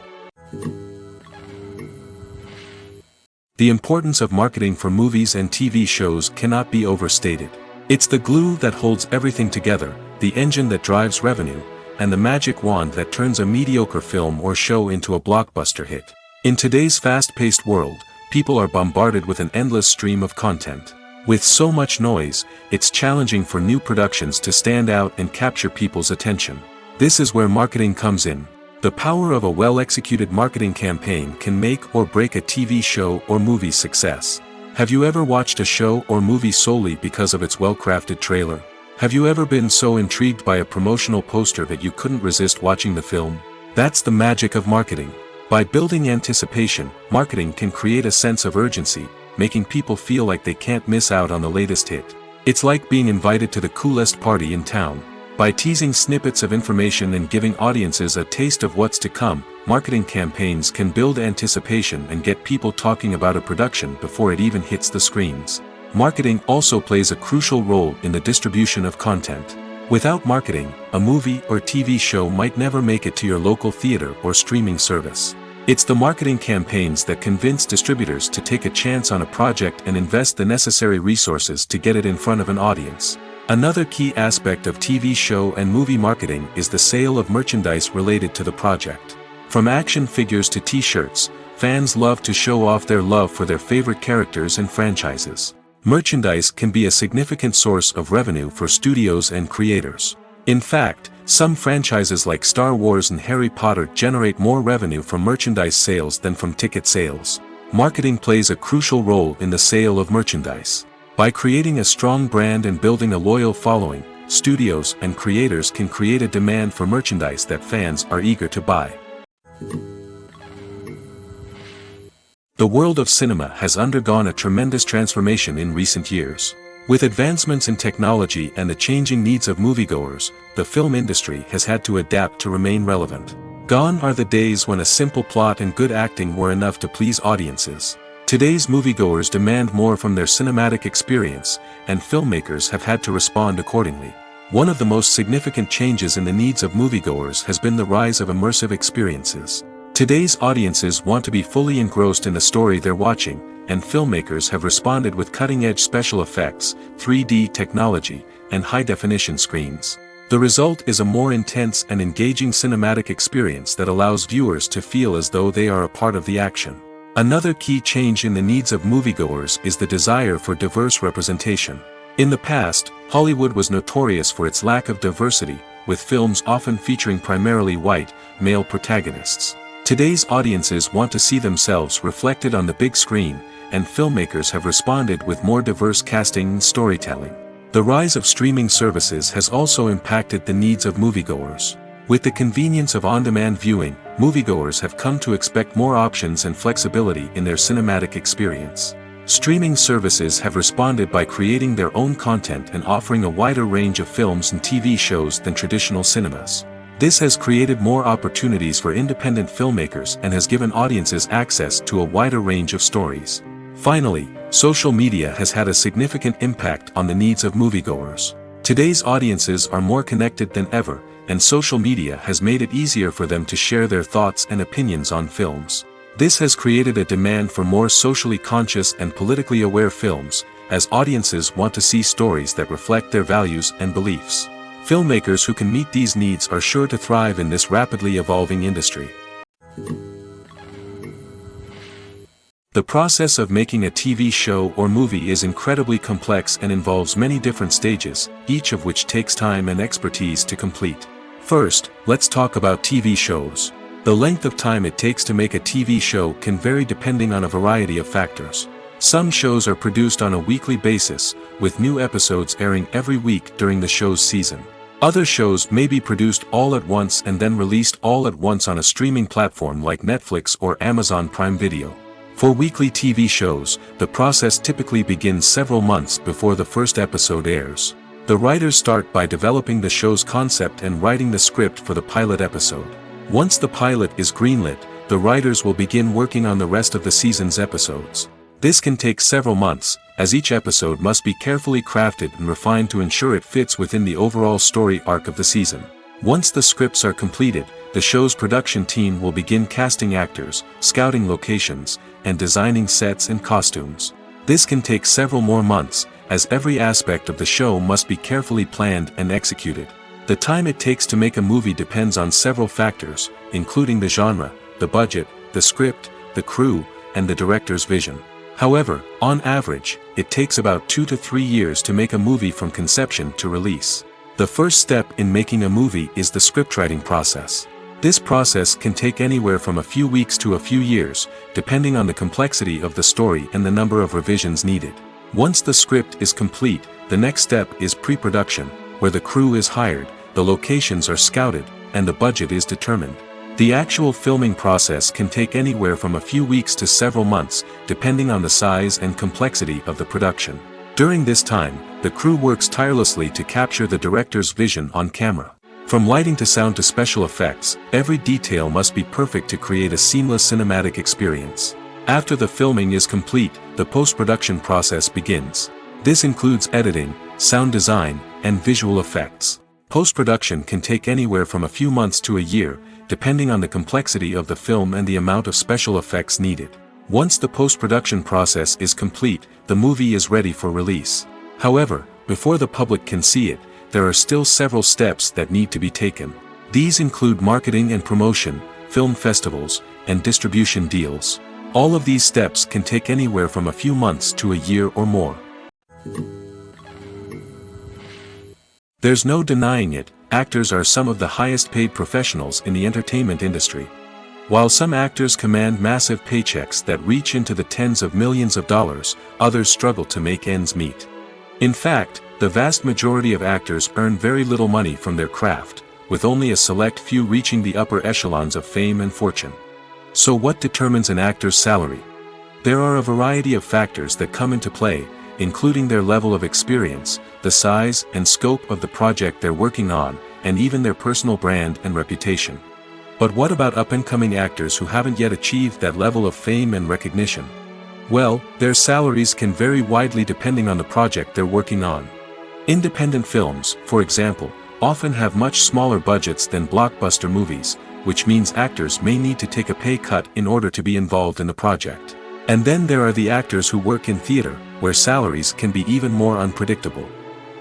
The importance of marketing for movies and TV shows cannot be overstated. It's the glue that holds everything together, the engine that drives revenue, and the magic wand that turns a mediocre film or show into a blockbuster hit. In today's fast-paced world, people are bombarded with an endless stream of content. With so much noise, it's challenging for new productions to stand out and capture people's attention. This is where marketing comes in. The power of a well-executed marketing campaign can make or break a TV show or movie's success. Have you ever watched a show or movie solely because of its well-crafted trailer? Have you ever been so intrigued by a promotional poster that you couldn't resist watching the film? That's the magic of marketing. By building anticipation, marketing can create a sense of urgency, making people feel like they can't miss out on the latest hit. It's like being invited to the coolest party in town. By teasing snippets of information and giving audiences a taste of what's to come, marketing campaigns can build anticipation and get people talking about a production before it even hits the screens. Marketing also plays a crucial role in the distribution of content. Without marketing, a movie or TV show might never make it to your local theater or streaming service. It's the marketing campaigns that convince distributors to take a chance on a project and invest the necessary resources to get it in front of an audience. Another key aspect of TV show and movie marketing is the sale of merchandise related to the project. From action figures to t-shirts, fans love to show off their love for their favorite characters and franchises. Merchandise can be a significant source of revenue for studios and creators. In fact, some franchises like Star Wars and Harry Potter generate more revenue from merchandise sales than from ticket sales. Marketing plays a crucial role in the sale of merchandise. By creating a strong brand and building a loyal following, studios and creators can create a demand for merchandise that fans are eager to buy. The world of cinema has undergone a tremendous transformation in recent years. With advancements in technology and the changing needs of moviegoers, the film industry has had to adapt to remain relevant. Gone are the days when a simple plot and good acting were enough to please audiences. Today's moviegoers demand more from their cinematic experience, and filmmakers have had to respond accordingly. One of the most significant changes in the needs of moviegoers has been the rise of immersive experiences. Today's audiences want to be fully engrossed in the story they're watching, and filmmakers have responded with cutting-edge special effects, 3D technology, and high-definition screens. The result is a more intense and engaging cinematic experience that allows viewers to feel as though they are a part of the action. Another key change in the needs of moviegoers is the desire for diverse representation. In the past, Hollywood was notorious for its lack of diversity, with films often featuring primarily white, male protagonists. Today's audiences want to see themselves reflected on the big screen, and filmmakers have responded with more diverse casting and storytelling. The rise of streaming services has also impacted the needs of moviegoers. With the convenience of on-demand viewing, moviegoers have come to expect more options and flexibility in their cinematic experience. Streaming services have responded by creating their own content and offering a wider range of films and TV shows than traditional cinemas. This has created more opportunities for independent filmmakers and has given audiences access to a wider range of stories. Finally, social media has had a significant impact on the needs of moviegoers. Today's audiences are more connected than ever, and social media has made it easier for them to share their thoughts and opinions on films. This has created a demand for more socially conscious and politically aware films, as audiences want to see stories that reflect their values and beliefs. Filmmakers who can meet these needs are sure to thrive in this rapidly evolving industry. The process of making a TV show or movie is incredibly complex and involves many different stages, each of which takes time and expertise to complete. First, let's talk about TV shows. The length of time it takes to make a TV show can vary depending on a variety of factors. Some shows are produced on a weekly basis, with new episodes airing every week during the show's season. Other shows may be produced all at once and then released all at once on a streaming platform like Netflix or Amazon Prime Video. For weekly TV shows, the process typically begins several months before the first episode airs. The writers start by developing the show's concept and writing the script for the pilot episode. Once the pilot is greenlit, the writers will begin working on the rest of the season's episodes. This can take several months, as each episode must be carefully crafted and refined to ensure it fits within the overall story arc of the season. Once the scripts are completed, the show's production team will begin casting actors, scouting locations, and designing sets and costumes. This can take several more months, as every aspect of the show must be carefully planned and executed. The time it takes to make a movie depends on several factors, including the genre, the budget, the script, the crew, and the director's vision. However, on average, it takes about 2 to 3 years to make a movie from conception to release. The first step in making a movie is the scriptwriting process. This process can take anywhere from a few weeks to a few years, depending on the complexity of the story and the number of revisions needed. Once the script is complete, the next step is pre-production, where the crew is hired, the locations are scouted, and the budget is determined. The actual filming process can take anywhere from a few weeks to several months, depending on the size and complexity of the production. During this time, the crew works tirelessly to capture the director's vision on camera. From lighting to sound to special effects, every detail must be perfect to create a seamless cinematic experience. After the filming is complete, the post-production process begins. This includes editing, sound design, and visual effects. Post-production can take anywhere from a few months to a year, depending on the complexity of the film and the amount of special effects needed. Once the post-production process is complete, the movie is ready for release. However, before the public can see it, there are still several steps that need to be taken. These include marketing and promotion, film festivals, and distribution deals. All of these steps can take anywhere from a few months to a year or more. There's no denying it, actors are some of the highest paid professionals in the entertainment industry. While some actors command massive paychecks that reach into the tens of millions of dollars, others struggle to make ends meet. In fact, the vast majority of actors earn very little money from their craft, with only a select few reaching the upper echelons of fame and fortune. So what determines an actor's salary? There are a variety of factors that come into play, including their level of experience, the size and scope of the project they're working on, and even their personal brand and reputation. But what about up-and-coming actors who haven't yet achieved that level of fame and recognition? Well, their salaries can vary widely depending on the project they're working on. Independent films, for example, often have much smaller budgets than blockbuster movies, which means actors may need to take a pay cut in order to be involved in the project. And then there are the actors who work in theater, where salaries can be even more unpredictable.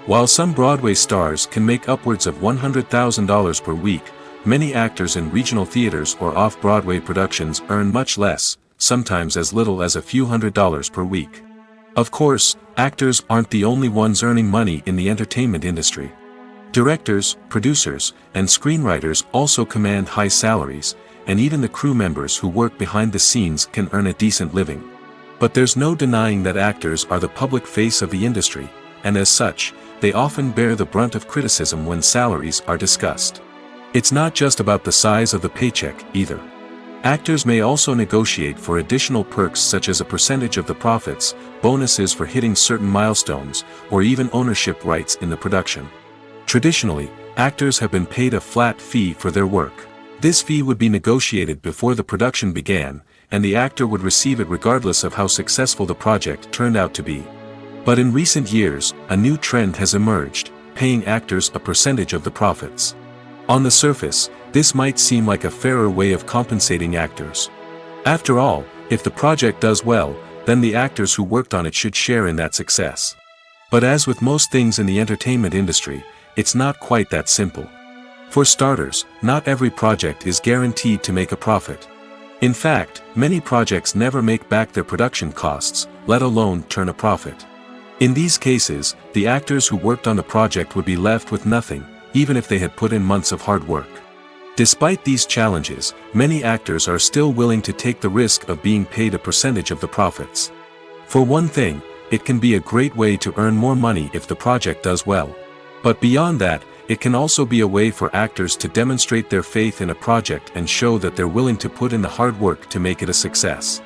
While some Broadway stars can make upwards of $100,000 per week, many actors in regional theaters or off-Broadway productions earn much less, sometimes as little as a few $100s per week. Of course, actors aren't the only ones earning money in the entertainment industry. Directors, producers, and screenwriters also command high salaries, and even the crew members who work behind the scenes can earn a decent living. But there's no denying that actors are the public face of the industry, and as such, they often bear the brunt of criticism when salaries are discussed. It's not just about the size of the paycheck, either. Actors may also negotiate for additional perks such as a percentage of the profits, bonuses for hitting certain milestones, or even ownership rights in the production. Traditionally, actors have been paid a flat fee for their work. This fee would be negotiated before the production began, and the actor would receive it regardless of how successful the project turned out to be. But in recent years, a new trend has emerged, paying actors a percentage of the profits. On the surface, this might seem like a fairer way of compensating actors. After all, if the project does well, then the actors who worked on it should share in that success. But as with most things in the entertainment industry, it's not quite that simple. For starters, not every project is guaranteed to make a profit. In fact, many projects never make back their production costs, let alone turn a profit. In these cases, the actors who worked on the project would be left with nothing, even if they had put in months of hard work. Despite these challenges, many actors are still willing to take the risk of being paid a percentage of the profits. For one thing, it can be a great way to earn more money if the project does well. But beyond that, It can also be a way for actors to demonstrate their faith in a project and show that they're willing to put in the hard work to make it a success.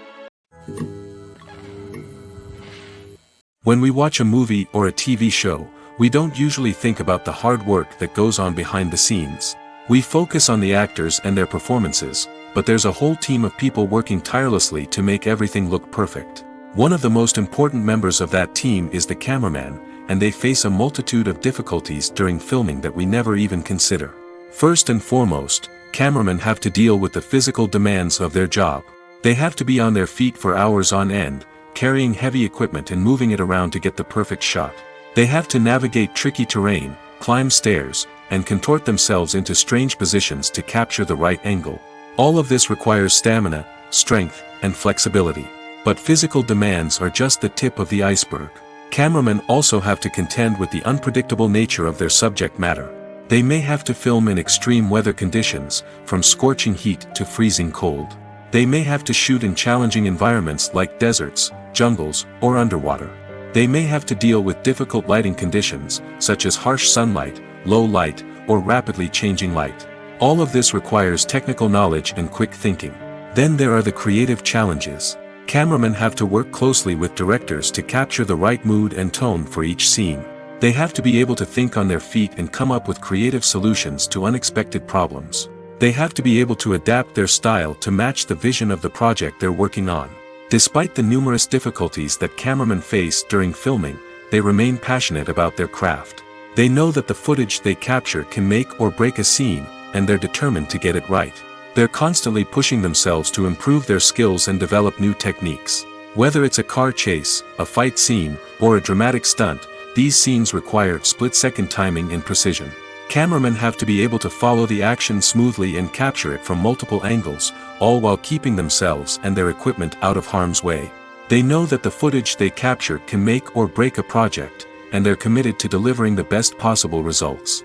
When we watch a movie or a TV show, we don't usually think about the hard work that goes on behind the scenes. We focus on the actors and their performances, but there's a whole team of people working tirelessly to make everything look perfect. One of the most important members of that team is the cameraman, and they face a multitude of difficulties during filming that we never even consider. First and foremost, cameramen have to deal with the physical demands of their job. They have to be on their feet for hours on end, carrying heavy equipment and moving it around to get the perfect shot. They have to navigate tricky terrain, climb stairs, and contort themselves into strange positions to capture the right angle. All of this requires stamina, strength, and flexibility. But physical demands are just the tip of the iceberg. Cameramen also have to contend with the unpredictable nature of their subject matter. They may have to film in extreme weather conditions, from scorching heat to freezing cold. They may have to shoot in challenging environments like deserts, jungles, or underwater. They may have to deal with difficult lighting conditions, such as harsh sunlight, low light, or rapidly changing light. All of this requires technical knowledge and quick thinking. Then there are the creative challenges. Cameramen have to work closely with directors to capture the right mood and tone for each scene. They have to be able to think on their feet and come up with creative solutions to unexpected problems. They have to be able to adapt their style to match the vision of the project they're working on. Despite the numerous difficulties that cameramen face during filming, they remain passionate about their craft. They know that the footage they capture can make or break a scene, and they're determined to get it right. They're constantly pushing themselves to improve their skills and develop new techniques. Whether it's a car chase, a fight scene, or a dramatic stunt, these scenes require split-second timing and precision. Cameramen have to be able to follow the action smoothly and capture it from multiple angles, all while keeping themselves and their equipment out of harm's way. They know that the footage they capture can make or break a project, and they're committed to delivering the best possible results.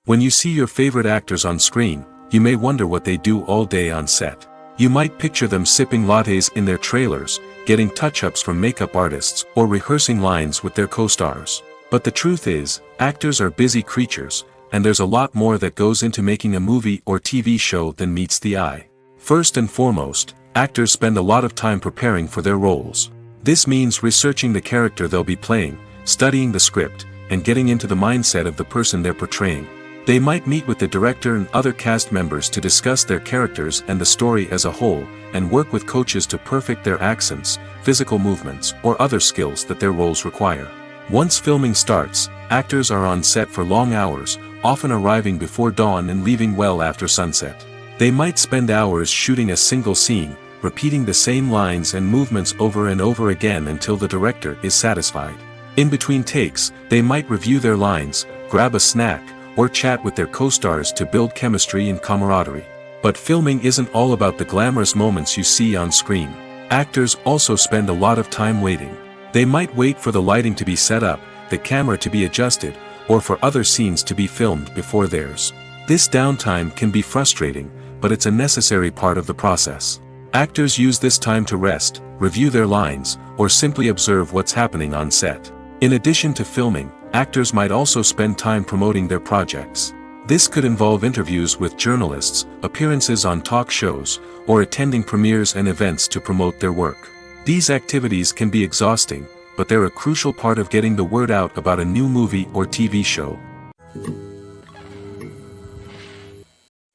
When you see your favorite actors on screen, you may wonder what they do all day on set. You might picture them sipping lattes in their trailers, getting touch-ups from makeup artists, or rehearsing lines with their co-stars. But the truth is, actors are busy creatures, and there's a lot more that goes into making a movie or TV show than meets the eye. First and foremost, actors spend a lot of time preparing for their roles. This means researching the character they'll be playing, studying the script, and getting into the mindset of the person they're portraying. They might meet with the director and other cast members to discuss their characters and the story as a whole, and work with coaches to perfect their accents, physical movements, or other skills that their roles require. Once filming starts, actors are on set for long hours, often arriving before dawn and leaving well after sunset. They might spend hours shooting a single scene, repeating the same lines and movements over and over again until the director is satisfied. In between takes, they might review their lines, grab a snack, or chat with their co-stars to build chemistry and camaraderie. But filming isn't all about the glamorous moments you see on screen. Actors also spend a lot of time waiting. They might wait for the lighting to be set up, the camera to be adjusted, or for other scenes to be filmed before theirs. This downtime can be frustrating, but it's a necessary part of the process. Actors use this time to rest, review their lines, or simply observe what's happening on set. In addition to filming, actors might also spend time promoting their projects. This could involve interviews with journalists, appearances on talk shows, or attending premieres and events to promote their work. These activities can be exhausting, but they're a crucial part of getting the word out about a new movie or TV show.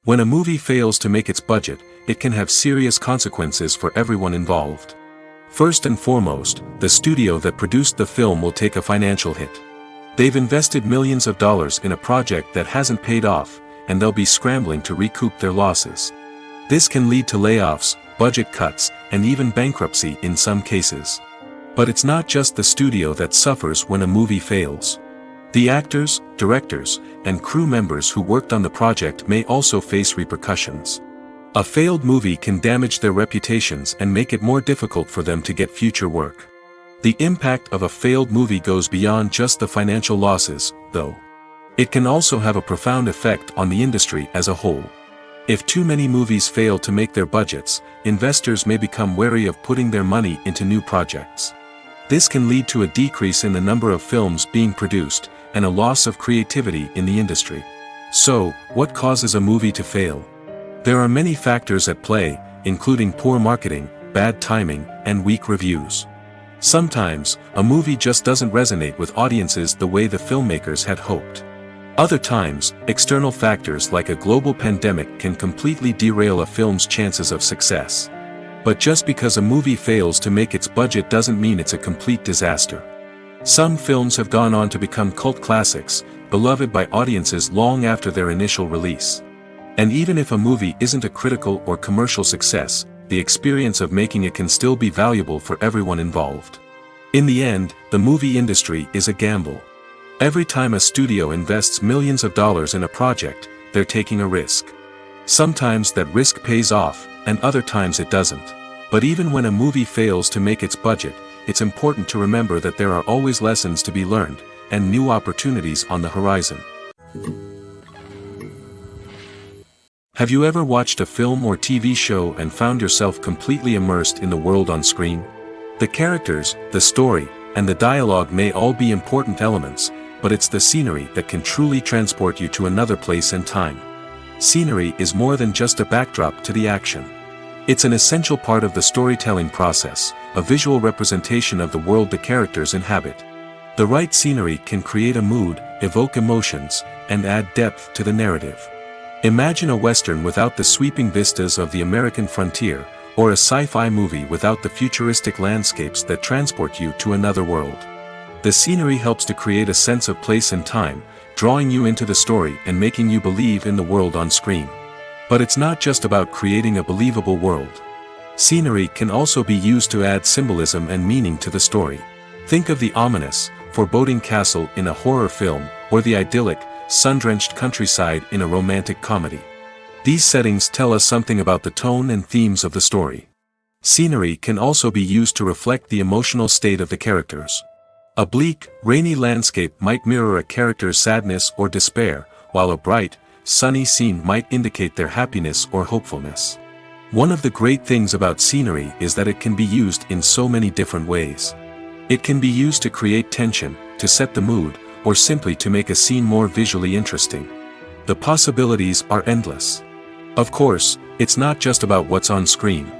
When a movie fails to make its budget, it can have serious consequences for everyone involved. First and foremost, the studio that produced the film will take a financial hit. They've invested millions of dollars in a project that hasn't paid off, and they'll be scrambling to recoup their losses. This can lead to layoffs, budget cuts, and even bankruptcy in some cases. But it's not just the studio that suffers when a movie fails. The actors, directors, and crew members who worked on the project may also face repercussions. A failed movie can damage their reputations and make it more difficult for them to get future work. The impact of a failed movie goes beyond just the financial losses, though. It can also have a profound effect on the industry as a whole. If too many movies fail to make their budgets, investors may become wary of putting their money into new projects. This can lead to a decrease in the number of films being produced, and a loss of creativity in the industry. So, what causes a movie to fail? There are many factors at play, including poor marketing, bad timing, and weak reviews. Sometimes, a movie just doesn't resonate with audiences the way the filmmakers had hoped. Other times, external factors like a global pandemic can completely derail a film's chances of success. But just because a movie fails to make its budget doesn't mean it's a complete disaster. Some films have gone on to become cult classics, beloved by audiences long after their initial release. And even if a movie isn't a critical or commercial success, the experience of making it can still be valuable for everyone involved. In the end, the movie industry is a gamble. Every time a studio invests millions of dollars in a project, they're taking a risk. Sometimes that risk pays off, and other times it doesn't. But even when a movie fails to make its budget, it's important to remember that there are always lessons to be learned, and new opportunities on the horizon. Have you ever watched a film or TV show and found yourself completely immersed in the world on screen? The characters, the story, and the dialogue may all be important elements, but it's the scenery that can truly transport you to another place and time. Scenery is more than just a backdrop to the action. It's an essential part of the storytelling process, a visual representation of the world the characters inhabit. The right scenery can create a mood, evoke emotions, and add depth to the narrative. Imagine a Western without the sweeping vistas of the American frontier, or a sci-fi movie without the futuristic landscapes that transport you to another world. The scenery helps to create a sense of place and time, drawing you into the story and making you believe in the world on screen. But it's not just about creating a believable world. Scenery can also be used to add symbolism and meaning to the story. Think of the ominous, foreboding castle in a horror film, or the idyllic, sun-drenched countryside in a romantic comedy. These settings tell us something about the tone and themes of the story. Scenery can also be used to reflect the emotional state of the characters. A bleak, rainy landscape might mirror a character's sadness or despair, while a bright, sunny scene might indicate their happiness or hopefulness. One of the great things about scenery is that it can be used in so many different ways. It can be used to create tension, to set the mood, or simply to make a scene more visually interesting. The possibilities are endless. Of course, it's not just about what's on screen.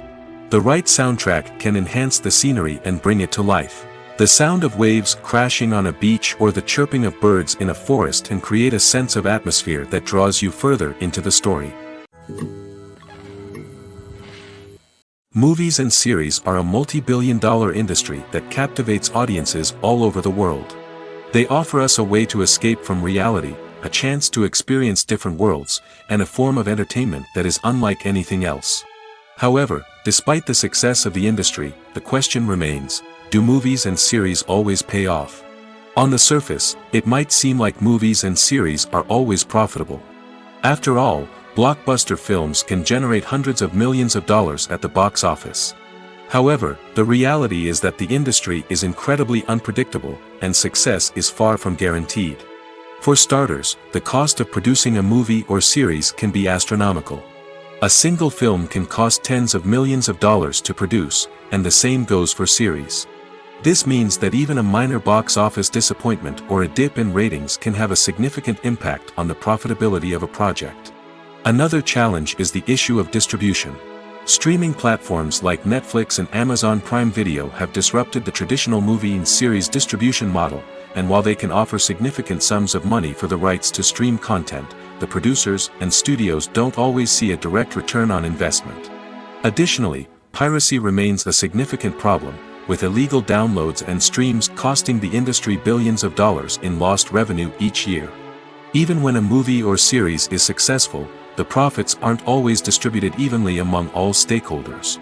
The right soundtrack can enhance the scenery and bring it to life. The sound of waves crashing on a beach or the chirping of birds in a forest can create a sense of atmosphere that draws you further into the story. Movies and series are a multi-billion-dollar industry that captivates audiences all over the world. They offer us a way to escape from reality, a chance to experience different worlds, and a form of entertainment that is unlike anything else. However, despite the success of the industry, the question remains, do movies and series always pay off? On the surface, it might seem like movies and series are always profitable. After all, blockbuster films can generate hundreds of millions of dollars at the box office. However, the reality is that the industry is incredibly unpredictable, and success is far from guaranteed. For starters, the cost of producing a movie or series can be astronomical. A single film can cost tens of millions of dollars to produce, and the same goes for series. This means that even a minor box office disappointment or a dip in ratings can have a significant impact on the profitability of a project. Another challenge is the issue of distribution. Streaming platforms like Netflix and Amazon Prime Video have disrupted the traditional movie and series distribution model, and while they can offer significant sums of money for the rights to stream content, the producers and studios don't always see a direct return on investment. Additionally, piracy remains a significant problem, with illegal downloads and streams costing the industry billions of dollars in lost revenue each year. Even when a movie or series is successful, the profits aren't always distributed evenly among all stakeholders.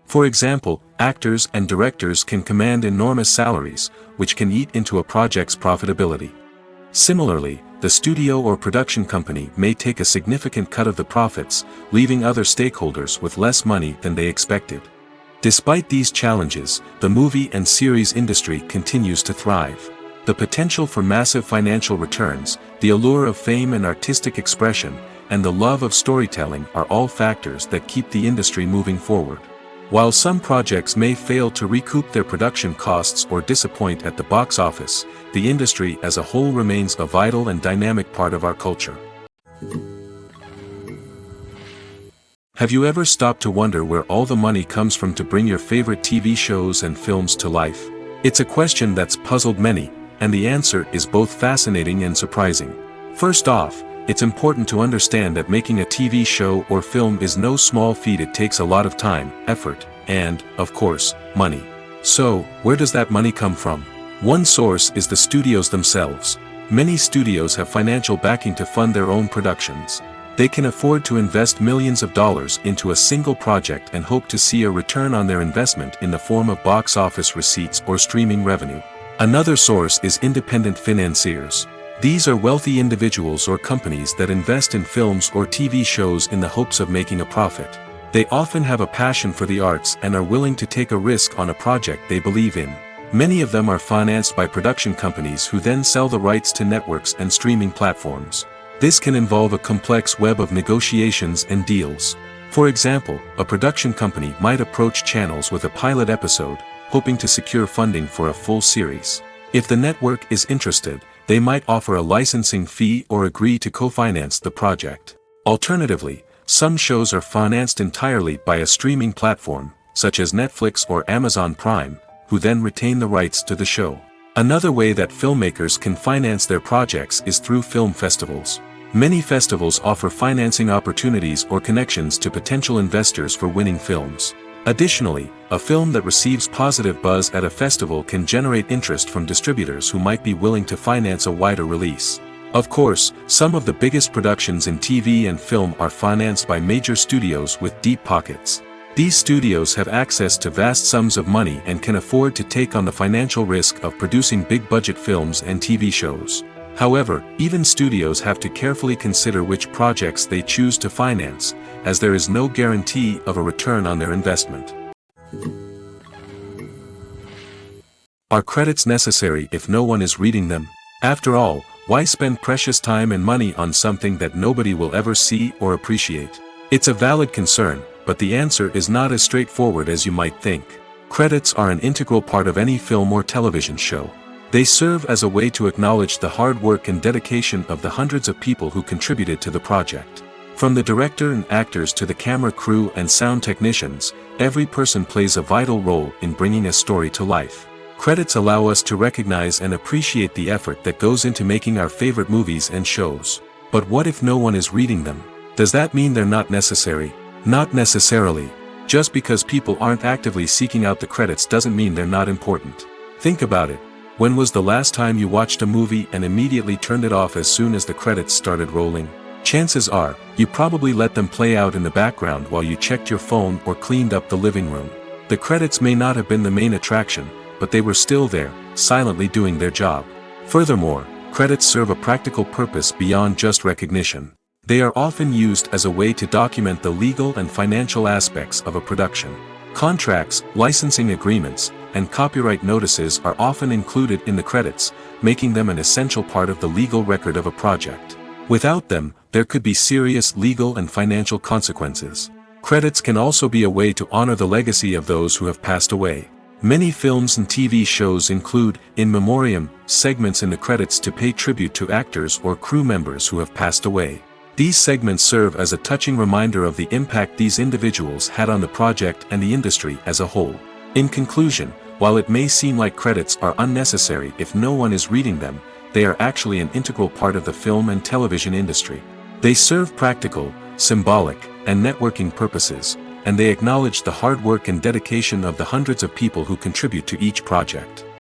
For example, actors and directors can command enormous salaries, which can eat into a project's profitability. Similarly, the studio or production company may take a significant cut of the profits, leaving other stakeholders with less money than they expected. Despite these challenges, the movie and series industry continues to thrive. The potential for massive financial returns, the allure of fame and artistic expression, and the love of storytelling are all factors that keep the industry moving forward. While some projects may fail to recoup their production costs or disappoint at the box office, the industry as a whole remains a vital and dynamic part of our culture. Have you ever stopped to wonder where all the money comes from to bring your favorite TV shows and films to life? It's a question that's puzzled many, and the answer is both fascinating and surprising. First off, it's important to understand that making a TV show or film is no small feat. It takes a lot of time, effort, and, of course, money. So, where does that money come from? One source is the studios themselves. Many studios have financial backing to fund their own productions. They can afford to invest millions of dollars into a single project and hope to see a return on their investment in the form of box office receipts or streaming revenue. Another source is independent financiers. These are wealthy individuals or companies that invest in films or TV shows in the hopes of making a profit. They often have a passion for the arts and are willing to take a risk on a project they believe in. Many of them are financed by production companies who then sell the rights to networks and streaming platforms. This can involve a complex web of negotiations and deals. For example, a production company might approach channels with a pilot episode, hoping to secure funding for a full series. If the network is interested, they might offer a licensing fee or agree to co-finance the project. Alternatively, some shows are financed entirely by a streaming platform, such as Netflix or Amazon Prime, who then retain the rights to the show. Another way that filmmakers can finance their projects is through film festivals. Many festivals offer financing opportunities or connections to potential investors for winning films. Additionally, a film that receives positive buzz at a festival can generate interest from distributors who might be willing to finance a wider release. Of course, some of the biggest productions in TV and film are financed by major studios with deep pockets. These studios have access to vast sums of money and can afford to take on the financial risk of producing big-budget films and TV shows. However, even studios have to carefully consider which projects they choose to finance, as there is no guarantee of a return on their investment. Are credits necessary if no one is reading them? After all, why spend precious time and money on something that nobody will ever see or appreciate? It's a valid concern, but the answer is not as straightforward as you might think. Credits are an integral part of any film or television show. They serve as a way to acknowledge the hard work and dedication of the hundreds of people who contributed to the project. From the director and actors to the camera crew and sound technicians, every person plays a vital role in bringing a story to life. Credits allow us to recognize and appreciate the effort that goes into making our favorite movies and shows. But what if no one is reading them? Does that mean they're not necessary? Not necessarily. Just because people aren't actively seeking out the credits doesn't mean they're not important. Think about it. When was the last time you watched a movie and immediately turned it off as soon as the credits started rolling? Chances are, you probably let them play out in the background while you checked your phone or cleaned up the living room. The credits may not have been the main attraction, but they were still there, silently doing their job. Furthermore, credits serve a practical purpose beyond just recognition. They are often used as a way to document the legal and financial aspects of a production. Contracts, licensing agreements, and copyright notices are often included in the credits, making them an essential part of the legal record of a project. Without them, there could be serious legal and financial consequences. Credits can also be a way to honor the legacy of those who have passed away. Many films and TV shows include, in memoriam, segments in the credits to pay tribute to actors or crew members who have passed away. These segments serve as a touching reminder of the impact these individuals had on the project and the industry as a whole. In conclusion, while it may seem like credits are unnecessary if no one is reading them, they are actually an integral part of the film and television industry. They serve practical, symbolic, and networking purposes, and they acknowledge the hard work and dedication of the hundreds of people who contribute to each project.